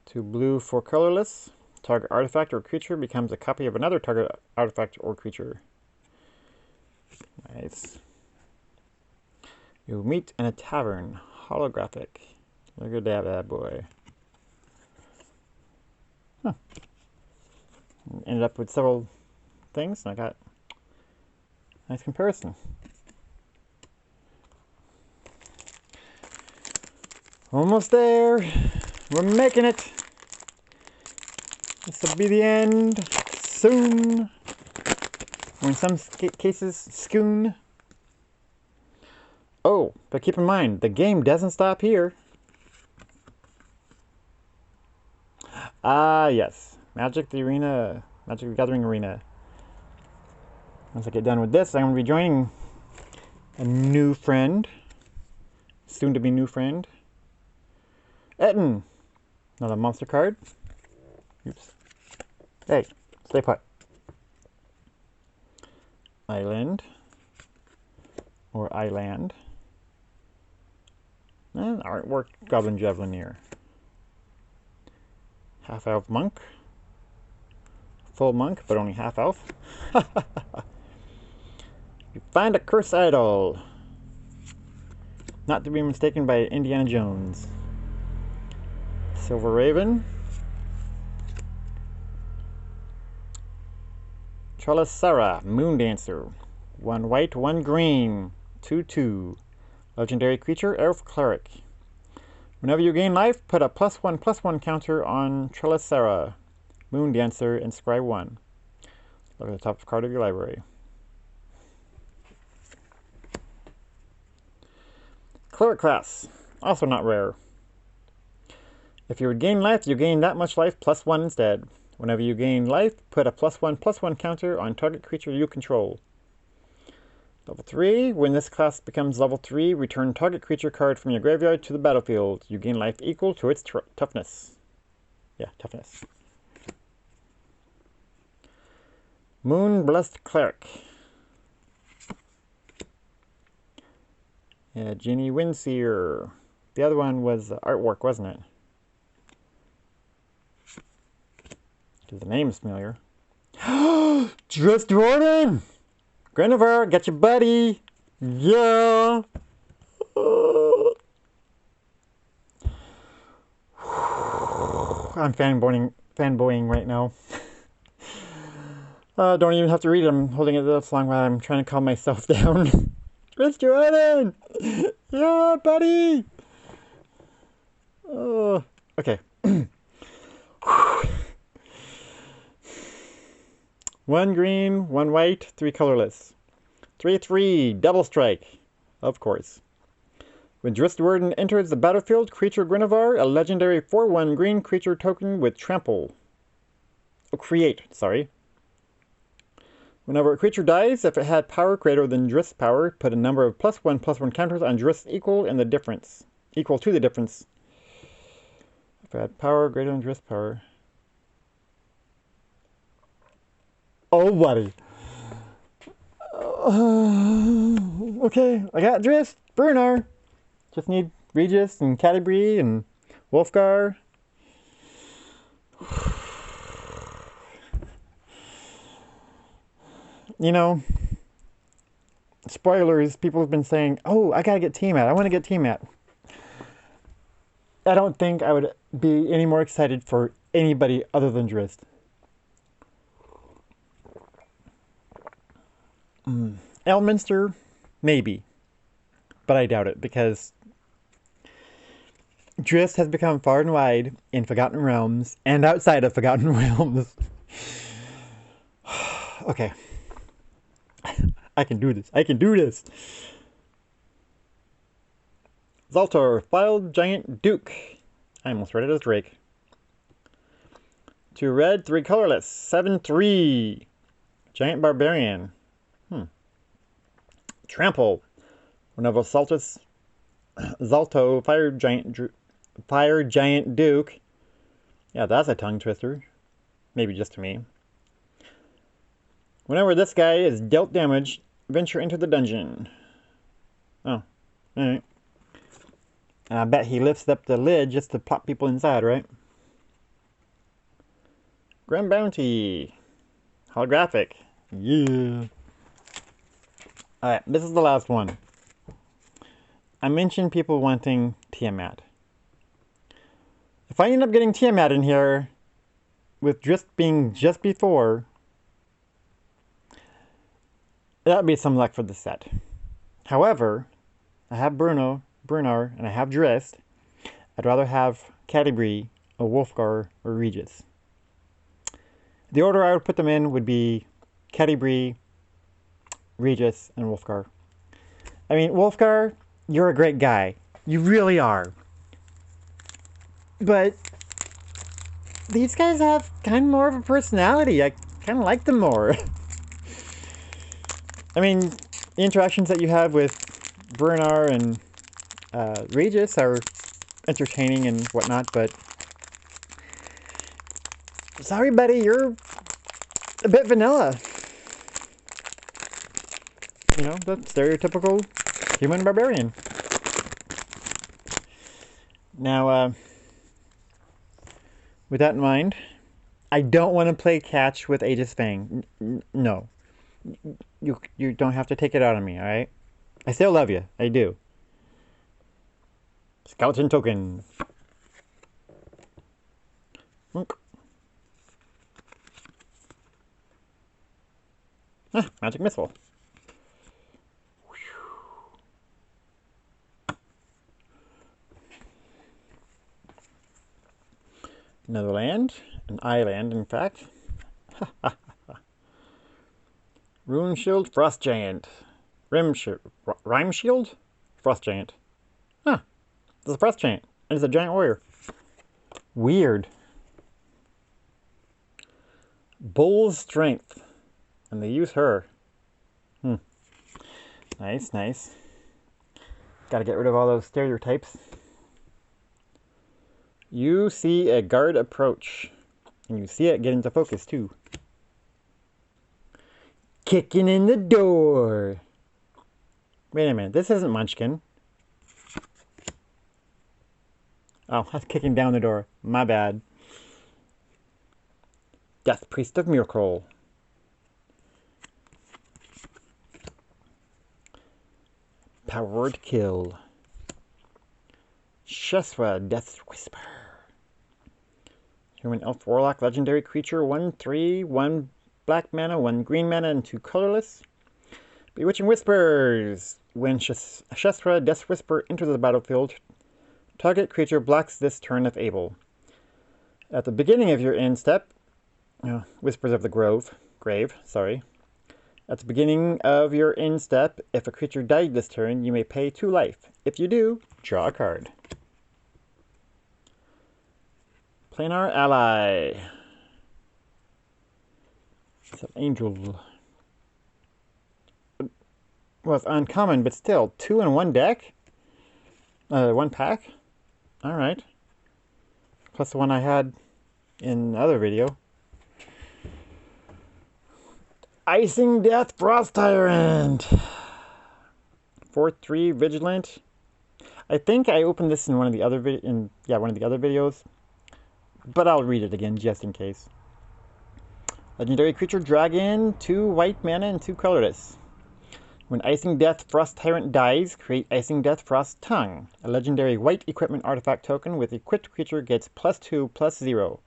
2 blue, 4 colorless. Target artifact or creature becomes a copy of another target artifact or creature. Nice. You meet in a tavern. Holographic. Look at that bad boy. Huh. Ended up with several things, and I got a nice comparison. Almost there. We're making it. This will be the end soon. Or in some cases, scoon. Oh, but keep in mind, the game doesn't stop here. Ah, yes. Magic the Gathering Arena. Once I get done with this, I'm going to be joining a new friend. Soon to be new friend. Etten. Another monster card. Oops. Hey, stay put. Island. Or Island. And artwork Goblin Javelineer. Half elf monk. Full monk, but only half elf. You find a cursed idol. Not to be mistaken by Indiana Jones. Silver Raven. Tralasara, Moon Dancer. 1 white, 1 green. 2/2. Legendary creature, Elf Cleric. Whenever you gain life, put a +1/+1 counter on Tralasara, Moon Dancer, and scry 1. Look at the top card of your library. Cleric class, also not rare. If you would gain life, you gain that much life +1 instead. Whenever you gain life, put a +1/+1 counter on target creature you control. Level 3, when this class becomes level 3, return target creature card from your graveyard to the battlefield. You gain life equal to its toughness. Yeah, toughness. Moon Blessed Cleric. Yeah, Ginny Windseer. The other one was artwork, wasn't it? Because the name's familiar. Just Jordan! Grenover, get your buddy! Yeah! I'm fanboying right now. Don't even have to read it. I'm holding it this long while I'm trying to calm myself down. Chris Jordan! Yeah, buddy! Okay. 1 green, 1 white, 3 colorless. 3/3, double strike. Of course. When Dristwarden enters the battlefield, creature Grenovar, a legendary 4/1 green creature token with trample. Oh, create, sorry. Whenever a creature dies, if it had power greater than Drist's power, put a number of +1/+1 counters on Drist equal to the difference. If it had power greater than Drist's power. Oh, buddy. Okay, I got Drist, Brunar. Just need Regis and Catti and Wolfgar. You know, spoilers, people have been saying, oh, I gotta get T-Mat. I want to get T-Mat. I don't think I would be any more excited for anybody other than Drist. Elminster, maybe. But I doubt it, because Drist has become far and wide in Forgotten Realms and outside of Forgotten Realms. Okay. I can do this. I can do this. Zaltor, Filed Giant Duke. I almost read it as Drake. 2 red, 3 colorless. 7/3. Giant Barbarian. Trample. Whenever Zalto, Fire Giant Duke. Yeah, that's a tongue twister. Maybe just to me. Whenever this guy is dealt damage, venture into the dungeon. Oh, alright. And I bet he lifts up the lid just to plop people inside, right? Grand Bounty. Holographic. Yeah. Alright, this is the last one. I mentioned people wanting Tiamat. If I end up getting Tiamat in here, with Drist being just before, that would be some luck for the set. However, I have Brunar, and I have Drist. I'd rather have Catti, or Wolfgar, or Regis. The order I would put them in would be Catti, Regis, and Wolfgar. I mean, Wolfgar, you're a great guy. You really are. But these guys have kind of more of a personality. I kind of like them more. I mean, the interactions that you have with Brunar and Regis are entertaining and whatnot, but sorry, buddy, you're a bit vanilla. You know, the stereotypical human barbarian. Now, with that in mind, I don't want to play catch with Aegis Fang. No. You don't have to take it out on me, alright? I still love you. I do. Skeleton token. Ah, magic missile. Another land. An island, in fact. Rune Shield, Frost Giant. Rime Shield? Frost Giant. Huh. It's a Frost Giant. And it's a giant warrior. Weird. Bull's Strength. And they use her. Nice, nice. Gotta get rid of all those stereotypes. You see a guard approach. And you see it get into focus, too. Kicking in the door. Wait a minute. This isn't Munchkin. Oh, that's kicking down the door. My bad. Death Priest of Miracle. Powered Kill. Sheswa, Death Whisper. Human Elf Warlock Legendary Creature. 1/3, 1 black mana, 1 green mana, and 2 colorless. Bewitching Whispers. When Sheswa, Death Whisper enters the battlefield, target creature blocks this turn if able. At the beginning of your end step, Whispers of the Grave, sorry. At the beginning of your end step, if a creature died this turn, you may pay 2 life. If you do, draw a card. Planar Ally. It's an angel. Well, it's uncommon, but still, 2 in 1 deck? 1 pack? Alright. Plus the one I had in the other video. Icing Death Frost Tyrant. 4/3 Vigilant. I think I opened this in one of the other videos, but I'll read it again just in case. Legendary creature dragon, 2 white mana and 2 colorless. When Icing Death Frost Tyrant dies, create Icing Death Frost Tongue. A legendary white equipment artifact token with equipped creature gets +2/+0.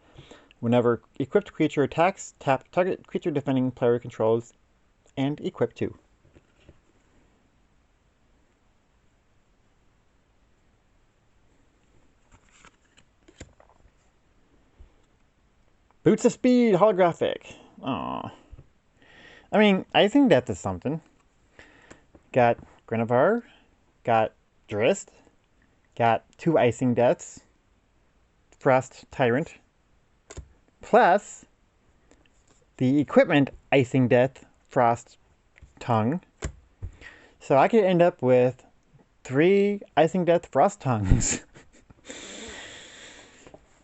Whenever equipped creature attacks, tap target creature defending player controls and equip 2. Boots of Speed holographic. Aww. I mean, Icing Death is something. Got Grenavar, got Drist, got 2 Icing Deaths, Frost Tyrant, plus the equipment Icing Death Frost Tongue. So I could end up with 3 Icing Death Frost Tongues.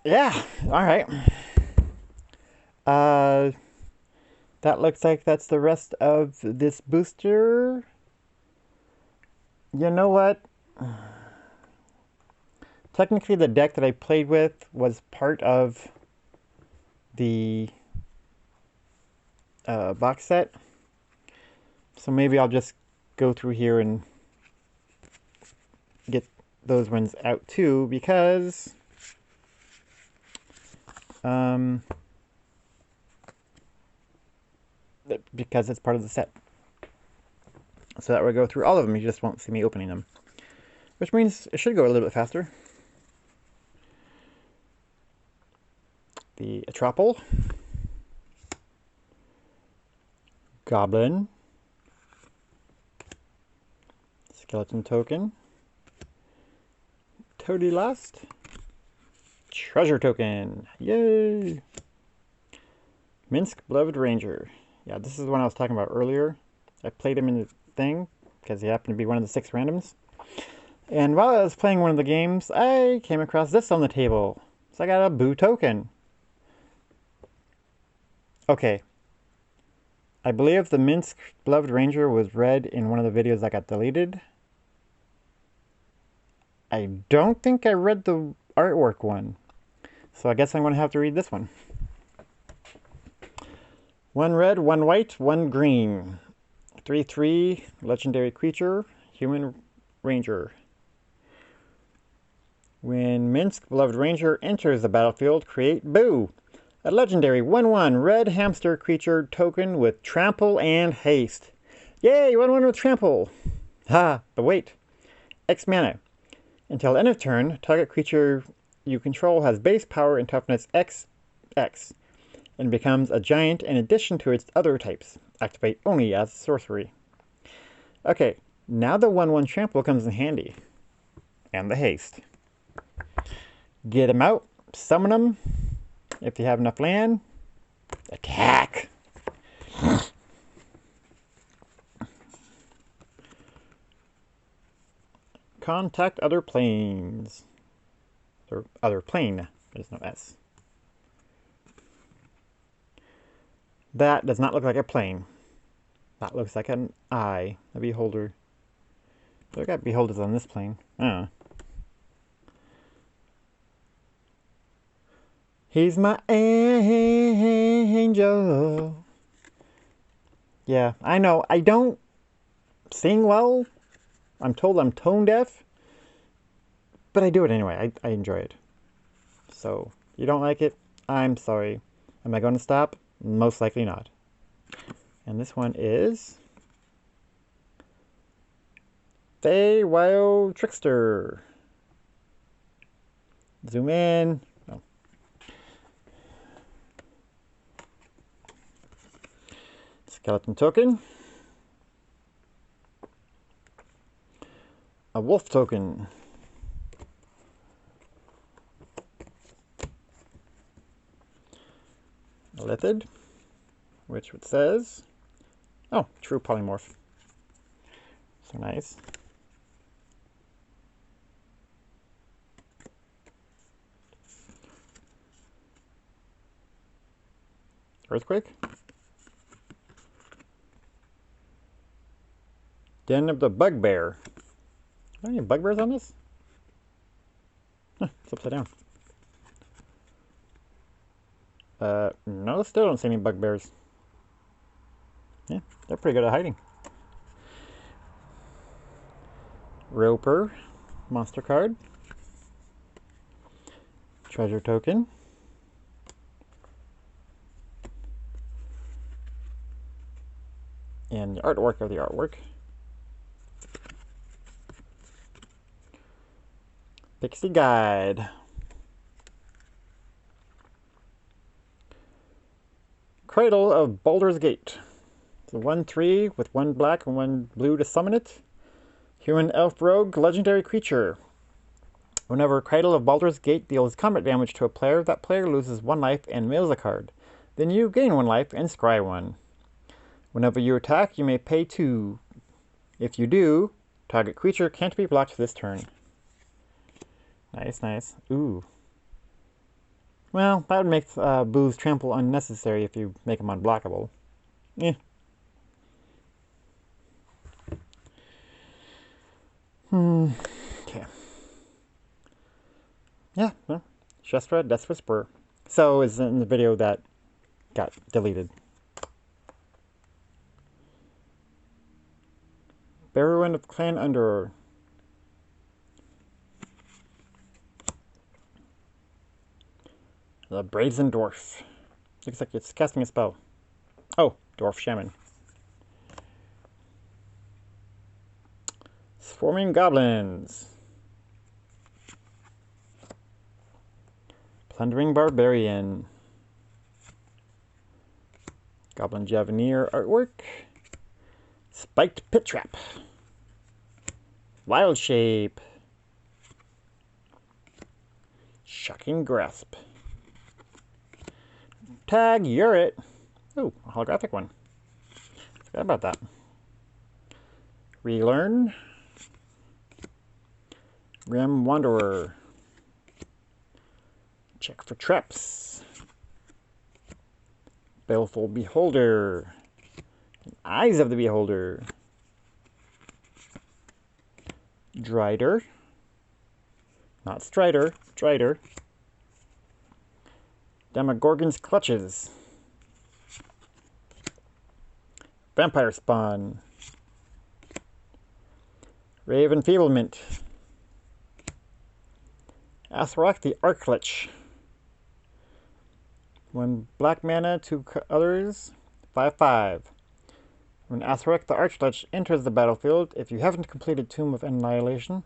Yeah, alright. That looks like that's the rest of this booster. You know what? Technically the deck that I played with was part of the box set. So maybe I'll just go through here and get those ones out too, because it's part of the set. So that will go through all of them. You just won't see me opening them, which means it should go a little bit faster. The Atropal, Goblin, Skeleton Token, Toady Last, Treasure Token, yay! Minsk Beloved Ranger. Yeah, this is the one I was talking about earlier. I played him in the thing because he happened to be one of the 6 randoms. And while I was playing one of the games, I came across this on the table. So I got a Boo token. Okay. I believe the Minsk Beloved Ranger was read in one of the videos that got deleted. I don't think I read the artwork one. So I guess I'm going to have to read this one. 1 red, 1 white, 1 green. 3/3, legendary creature, human ranger. When Minsk, beloved ranger, enters the battlefield, create Boo, a legendary 1/1 red hamster creature token with trample and haste. Yay, 1/1 with trample! Ha, but wait. X mana. Until end of turn, target creature you control has base power and toughness XX, and becomes a giant in addition to its other types. Activate only as a sorcery. Okay, now the 1/1 trample comes in handy. And the haste. Get them out, summon them. If you have enough land, attack! Contact other planes. Or other plane. There's no S. That does not look like a plane. That looks like an eye. A beholder. But I got beholders on this plane. He's my angel. Yeah, I know. I don't sing well. I'm told I'm tone deaf. But I do it anyway. I enjoy it. So, you don't like it? I'm sorry. Am I going to stop? Most likely not. And this one is Fey Wild Trickster. Zoom in. Oh. Skeleton token. A wolf token. A lithid, which it says, oh, true polymorph. So nice. Earthquake. Den of the Bugbear. Are there any bugbears on this? Huh, it's upside down. No, still don't see any bugbears. Yeah, they're pretty good at hiding. Roper, monster card. Treasure token. And the artwork of the artwork. Pixie Guide. Cradle of Baldur's Gate. It's a 1/3 with 1 black and 1 blue to summon it. Human elf rogue, legendary creature. Whenever Cradle of Baldur's Gate deals combat damage to a player, that player loses 1 life and mills a card. Then you gain 1 life and scry 1. Whenever you attack, you may pay 2. If you do, target creature can't be blocked this turn. Nice, nice. Ooh. Well, that would make Boo's trample unnecessary if you make him unblockable. Eh. Okay. Yeah, well, Shestra, Death Whisperer. So, is in the video that got deleted. Barrowin of Clan Under. The Brazen Dwarf. Looks like it's casting a spell. Oh, Dwarf Shaman. Swarming Goblins. Plundering Barbarian. Goblin Javenier artwork. Spiked Pit Trap. Wild Shape. Shocking Grasp. Tag, you're it. Ooh, a holographic one. Forgot about that. Relearn. Rim Wanderer. Check for traps. Baleful Beholder. Eyes of the Beholder. Drider. Not Strider, Drider. Demogorgon's Clutches. Vampire Spawn. Ray of Enfeeblement. Asarak the Archlich. 1 black mana, 2 others, 5/5. When Asarak the Archlich enters the battlefield, if you haven't completed Tomb of Annihilation,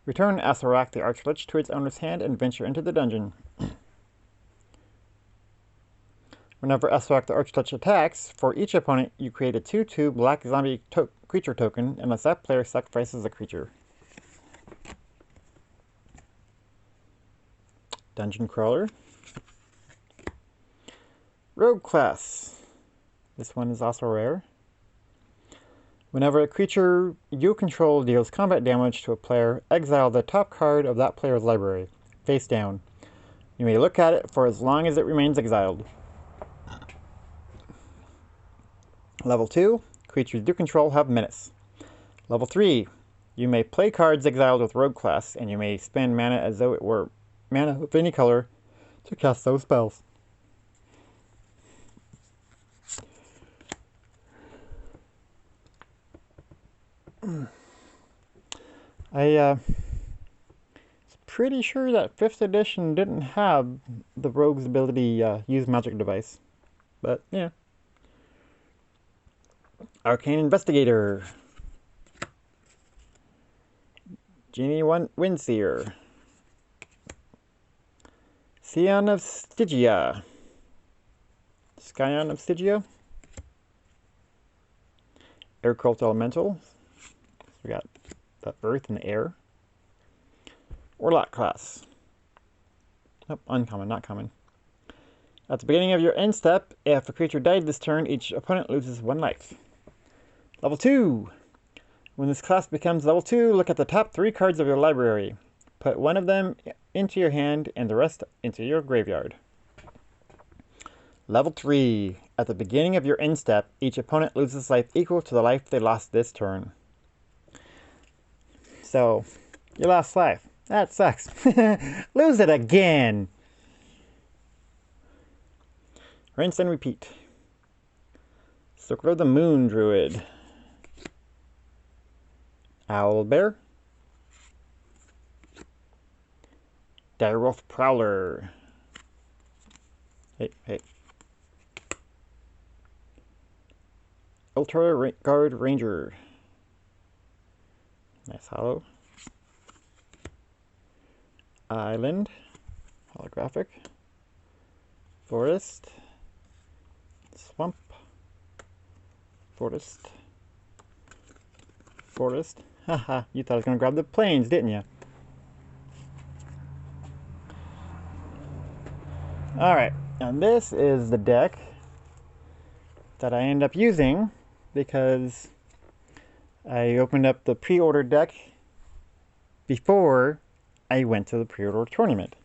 return Asarak the Archlich to its owner's hand and venture into the dungeon. Whenever Asarak the Archlich attacks, for each opponent, you create a 2/2 black zombie creature token unless that player sacrifices a creature. Dungeon Crawler. Rogue class. This one is also rare. Whenever a creature you control deals combat damage to a player, exile the top card of that player's library, face down. You may look at it for as long as it remains exiled. Level 2, creatures you control have menace. Level 3, you may play cards exiled with Rogue class, and you may spend mana as though it were mana of any color to cast those spells. I pretty sure that 5th edition didn't have the Rogue's ability use magic device, but yeah. Arcane Investigator. Genie Windseer. Scion of Stygia. Scion of Stygia. Air Cult Elemental. We got the Earth and Air. Warlock class. Nope, uncommon, not common. At the beginning of your end step, if a creature died this turn, each opponent loses 1 life. Level 2. When this class becomes level 2, look at the top 3 cards of your library. Put 1 of them into your hand and the rest into your graveyard. Level 3. At the beginning of your end step, each opponent loses life equal to the life they lost this turn. So, you lost life. That sucks. Lose it again. Rinse and repeat. Circle of the Moon Druid. Owlbear. Direwolf Prowler. Hey. Ultra Guard Ranger. Nice hollow. Island. Holographic. Forest. Swamp. Forest. Haha, you thought I was going to grab the plains, didn't you? Alright, now this is the deck that I end up using because I opened up the pre-order deck before I went to the pre-order tournament.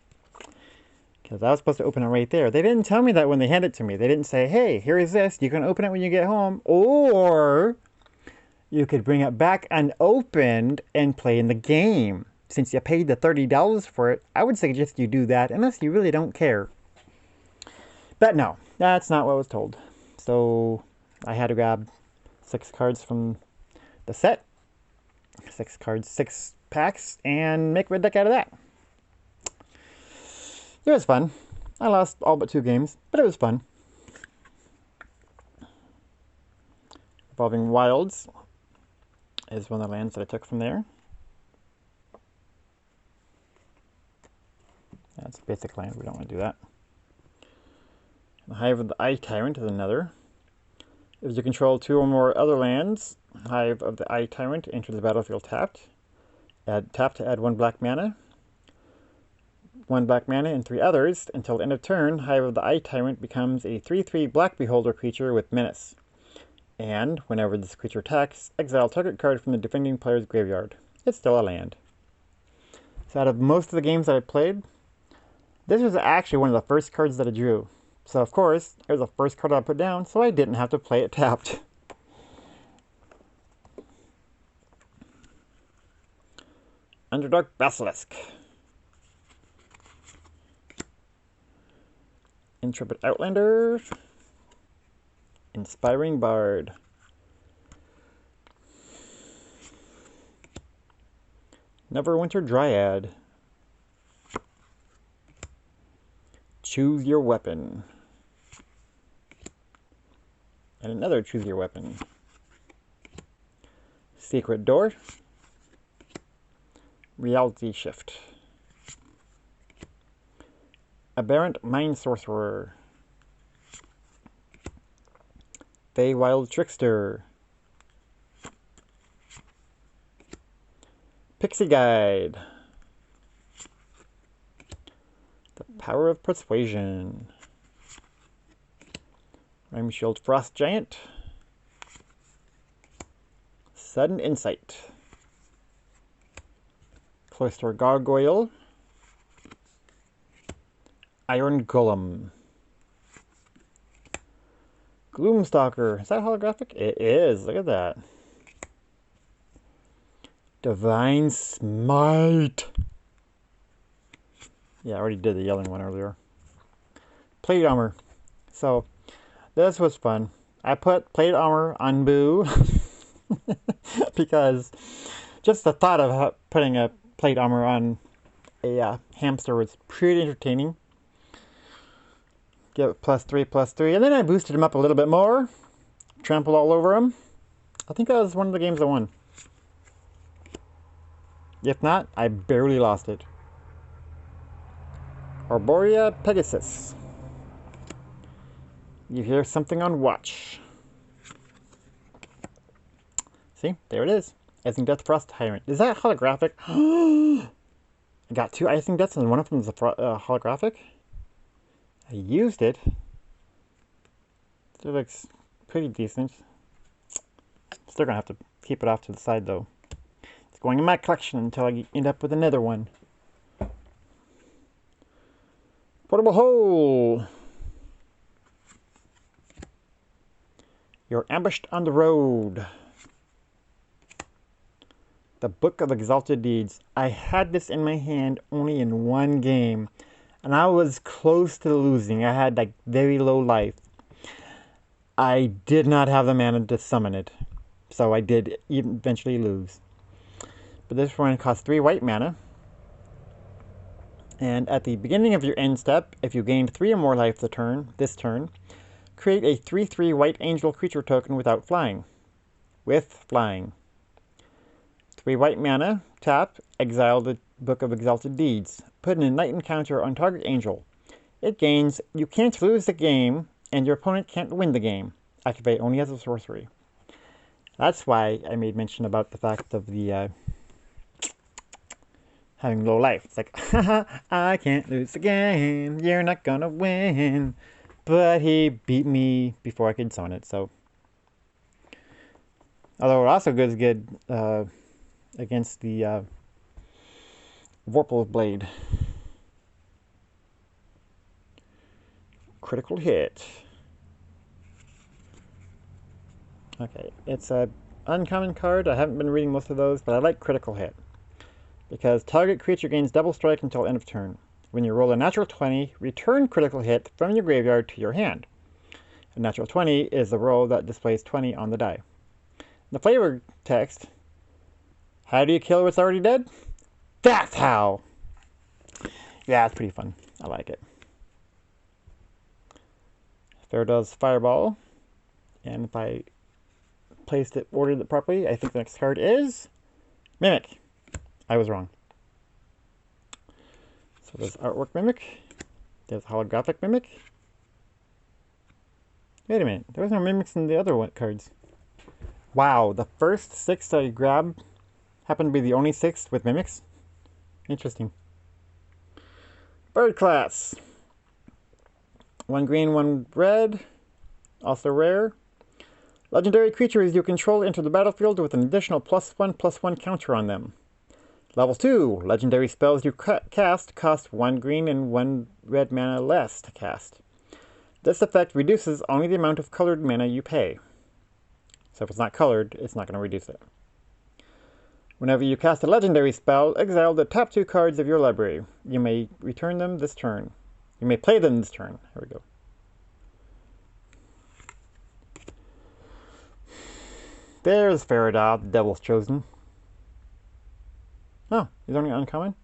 Because I was supposed to open it right there. They didn't tell me that when they handed it to me. They didn't say, hey, here is this. You can open it when you get home. Or you could bring it back unopened and play in the game. Since you paid the $30 for it, I would suggest you do that unless you really don't care. But no, that's not what I was told. So I had to grab 6 cards from the set. 6 cards, 6 packs, and make a deck out of that. It was fun. I lost all but 2 games, but it was fun. Evolving Wilds is one of the lands that I took from there. That's a basic land. We don't want to do that. The Hive of the Eye Tyrant is another. If you control 2 or more other lands, Hive of the Eye Tyrant enters the battlefield tapped. Tap to add 1 black mana. 1 black mana and 3 others. Until the end of turn, Hive of the Eye Tyrant becomes a 3/3 black beholder creature with menace. And whenever this creature attacks, exile target card from the defending player's graveyard. It's still a land. So out of most of the games that I played, this was actually one of the first cards that I drew. So of course, it was the first card I put down, so I didn't have to play it tapped. Underdark Basilisk. Intrepid Outlander. Inspiring Bard. Neverwinter Dryad. Choose your weapon. And another choose your weapon. Secret Door. Reality Shift. Aberrant Mind Sorcerer. Feywild Trickster. Pixie Guide. The Power of Persuasion. Rimeshield Frost Giant. Sudden Insight. Cloister Gargoyle. Iron Golem. Gloomstalker. Is that holographic? It is. Look at that. Divine Smite. Yeah, I already did the yelling one earlier. Plate armor. So, this was fun. I put plate armor on Boo. Because just the thought of putting a plate armor on a hamster was pretty entertaining. Give it +3/+3. And then I boosted him up a little bit more. Trampled all over him. I think that was one of the games I won. If not, I barely lost it. Arborea Pegasus. You hear something on watch. See? There it is. Icing Death Frost Tyrant. Is that holographic? I got 2 Icing Deaths and one of them is a holographic. I used it. It looks pretty decent. Still gonna have to keep it off to the side though. It's going in my collection until I end up with another one. Portable Hole. You're ambushed on the road. The Book of Exalted Deeds. I had this in my hand only in one game. And I was close to losing. I had like very low life. I did not have the mana to summon it. So I did eventually lose. But this one costs 3 white mana. And at the beginning of your end step, if you gained 3 or more life this turn, create a 3/3 white angel creature token without flying. With flying. 3 white mana, tap, exile the Book of Exalted Deeds. Put an enlightened counter on target angel. It gains, you can't lose the game, and your opponent can't win the game. Activate only as a sorcery. That's why I made mention about the fact of the having low life. It's like, haha, I can't lose the game. You're not gonna win. But he beat me before I could summon it, so. Although it also goes good against the Warple Blade. Critical hit. Okay, it's a uncommon card. I haven't been reading most of those, but I like critical hit. Because target creature gains double strike until end of turn. When you roll a natural 20, return critical hit from your graveyard to your hand. A natural 20 is the roll that displays 20 on the die. The flavor text, how do you kill what's already dead? That's how! Yeah, it's pretty fun. I like it. There does Fireball. And if I ordered it properly, I think the next card is Mimic. I was wrong. So there's Artwork Mimic. There's Holographic Mimic. Wait a minute. There was no Mimics in the other cards. Wow, the first 6 I grabbed happened to be the only 6 with Mimics. Interesting. Bird class. 1 green, 1 red. Also rare. Legendary creatures you control enter the battlefield with an additional +1/+1 counter on them. Level 2. Legendary spells you cast cost 1 green and 1 red mana less to cast. This effect reduces only the amount of colored mana you pay. So if it's not colored, it's not going to reduce it. Whenever you cast a legendary spell, exile the top 2 cards of your library. You may return them this turn. You may play them this turn. Here we go. There's Faraday, the Devil's Chosen. Oh, he's only uncommon?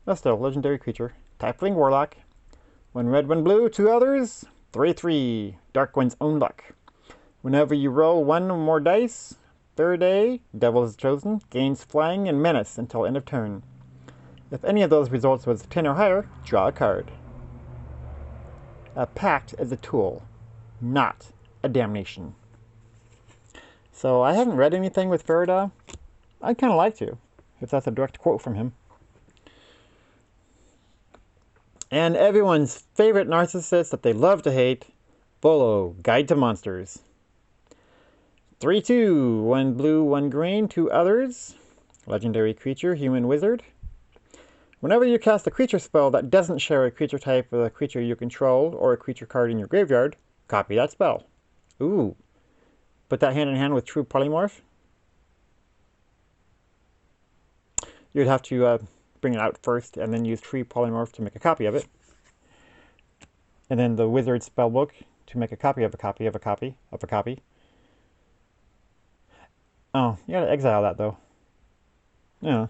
That's still a legendary creature. Tiefling Warlock. 1 red, 1 blue, 2 others. 3/3. Darkwind's Own Luck. Whenever you roll 1 or more dice, Faraday, Devil's Chosen, gains flying and menace until end of turn. If any of those results was 10 or higher, draw a card. A pact is a tool, not a damnation. So I haven't read anything with Faraday. I'd kind of like to, if that's a direct quote from him. And everyone's favorite narcissist that they love to hate, Volo, Guide to Monsters. 3/2, 1 blue, 1 green, 2 others. Legendary creature, human wizard. Whenever you cast a creature spell that doesn't share a creature type with a creature you control or a creature card in your graveyard, copy that spell. Ooh. Put that hand in hand with True Polymorph. You'd have to bring it out first and then use True Polymorph to make a copy of it. And then the Wizard Spellbook to make a copy of a copy of a copy of a copy. Oh, you gotta exile that though. Yeah.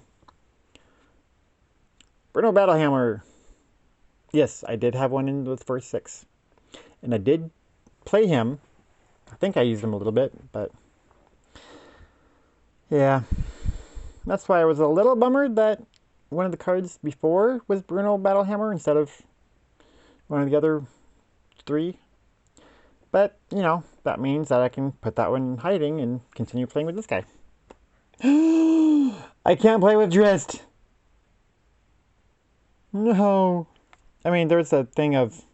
Bruno Battlehammer. Yes, I did have one in the first 6. And I did play him. I think I used him a little bit, but yeah. That's why I was a little bummered that one of the cards before was Bruno Battlehammer instead of one of the other 3. But, you know, that means that I can put that one in hiding and continue playing with this guy. I can't play with Drizzt! No. I mean, there's a thing of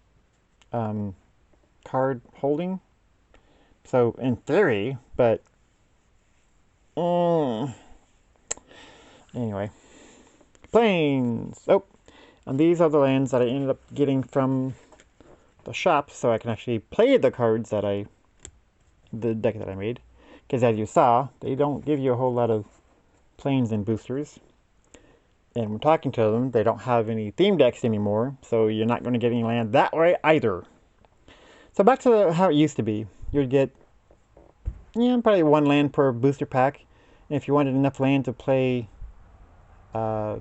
card holding. So, in theory, but anyway. Planes! Oh, and these are the lands that I ended up getting from the shop, so I can actually play the cards that the deck that I made. Because as you saw, they don't give you a whole lot of planes and boosters. And when talking to them, they don't have any theme decks anymore, so you're not going to get any land that way either. So back to how it used to be. You'd get, probably 1 land per booster pack. And if you wanted enough land to play, a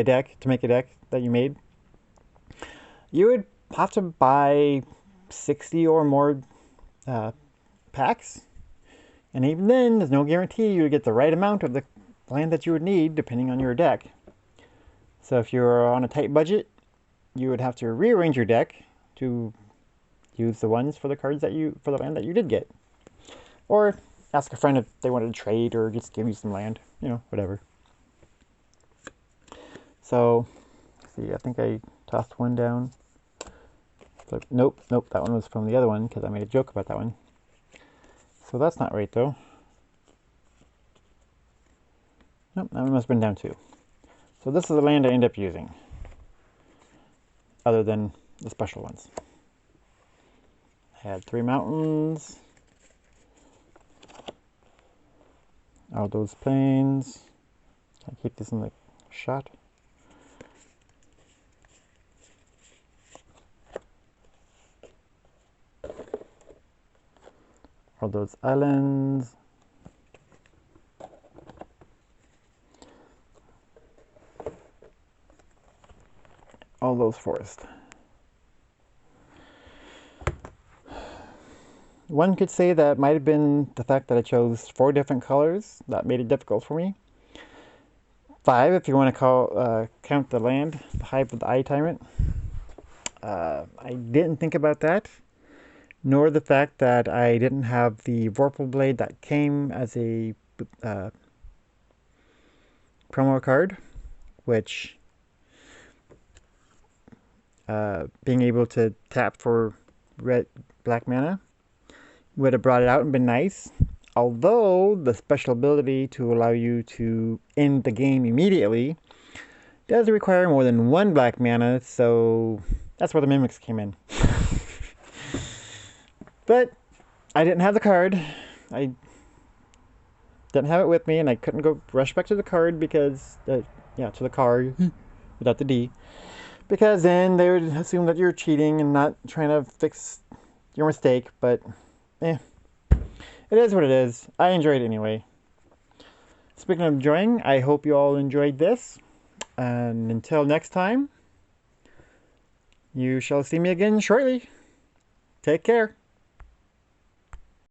deck, to make a deck that you made, you would have to buy 60 or more packs. And even then, there's no guarantee you would get the right amount of the land that you would need, depending on your deck. So if you're on a tight budget, you would have to rearrange your deck to use the ones for the cards for the land that you did get. Or ask a friend if they wanted to trade or just give you some land, whatever. So, let's see, I think I tossed one down. So, nope, that one was from the other one because I made a joke about that one. So that's not right though. Nope, that one must have been down 2. So this is the land I end up using, other than the special ones. I had 3 mountains, all those plains. Can I keep this in the shot? All those islands. All those forests. One could say that might have been the fact that I chose 4 different colors that made it difficult for me. 5 if you want to count the land, the Hive of the Eye Tyrant. I didn't think about that, nor the fact that I didn't have the Warple Blade that came as a promo card, which being able to tap for black mana would have brought it out and been nice. Although the special ability to allow you to end the game immediately does require more than 1 black mana, so that's where the mimics came in. But I didn't have the card. I didn't have it with me, and I couldn't go rush back to the card because, to the card without the D, because then they would assume that you're cheating and not trying to fix your mistake, but it is what it is. I enjoyed it anyway. Speaking of enjoying, I hope you all enjoyed this. And until next time, you shall see me again shortly. Take care.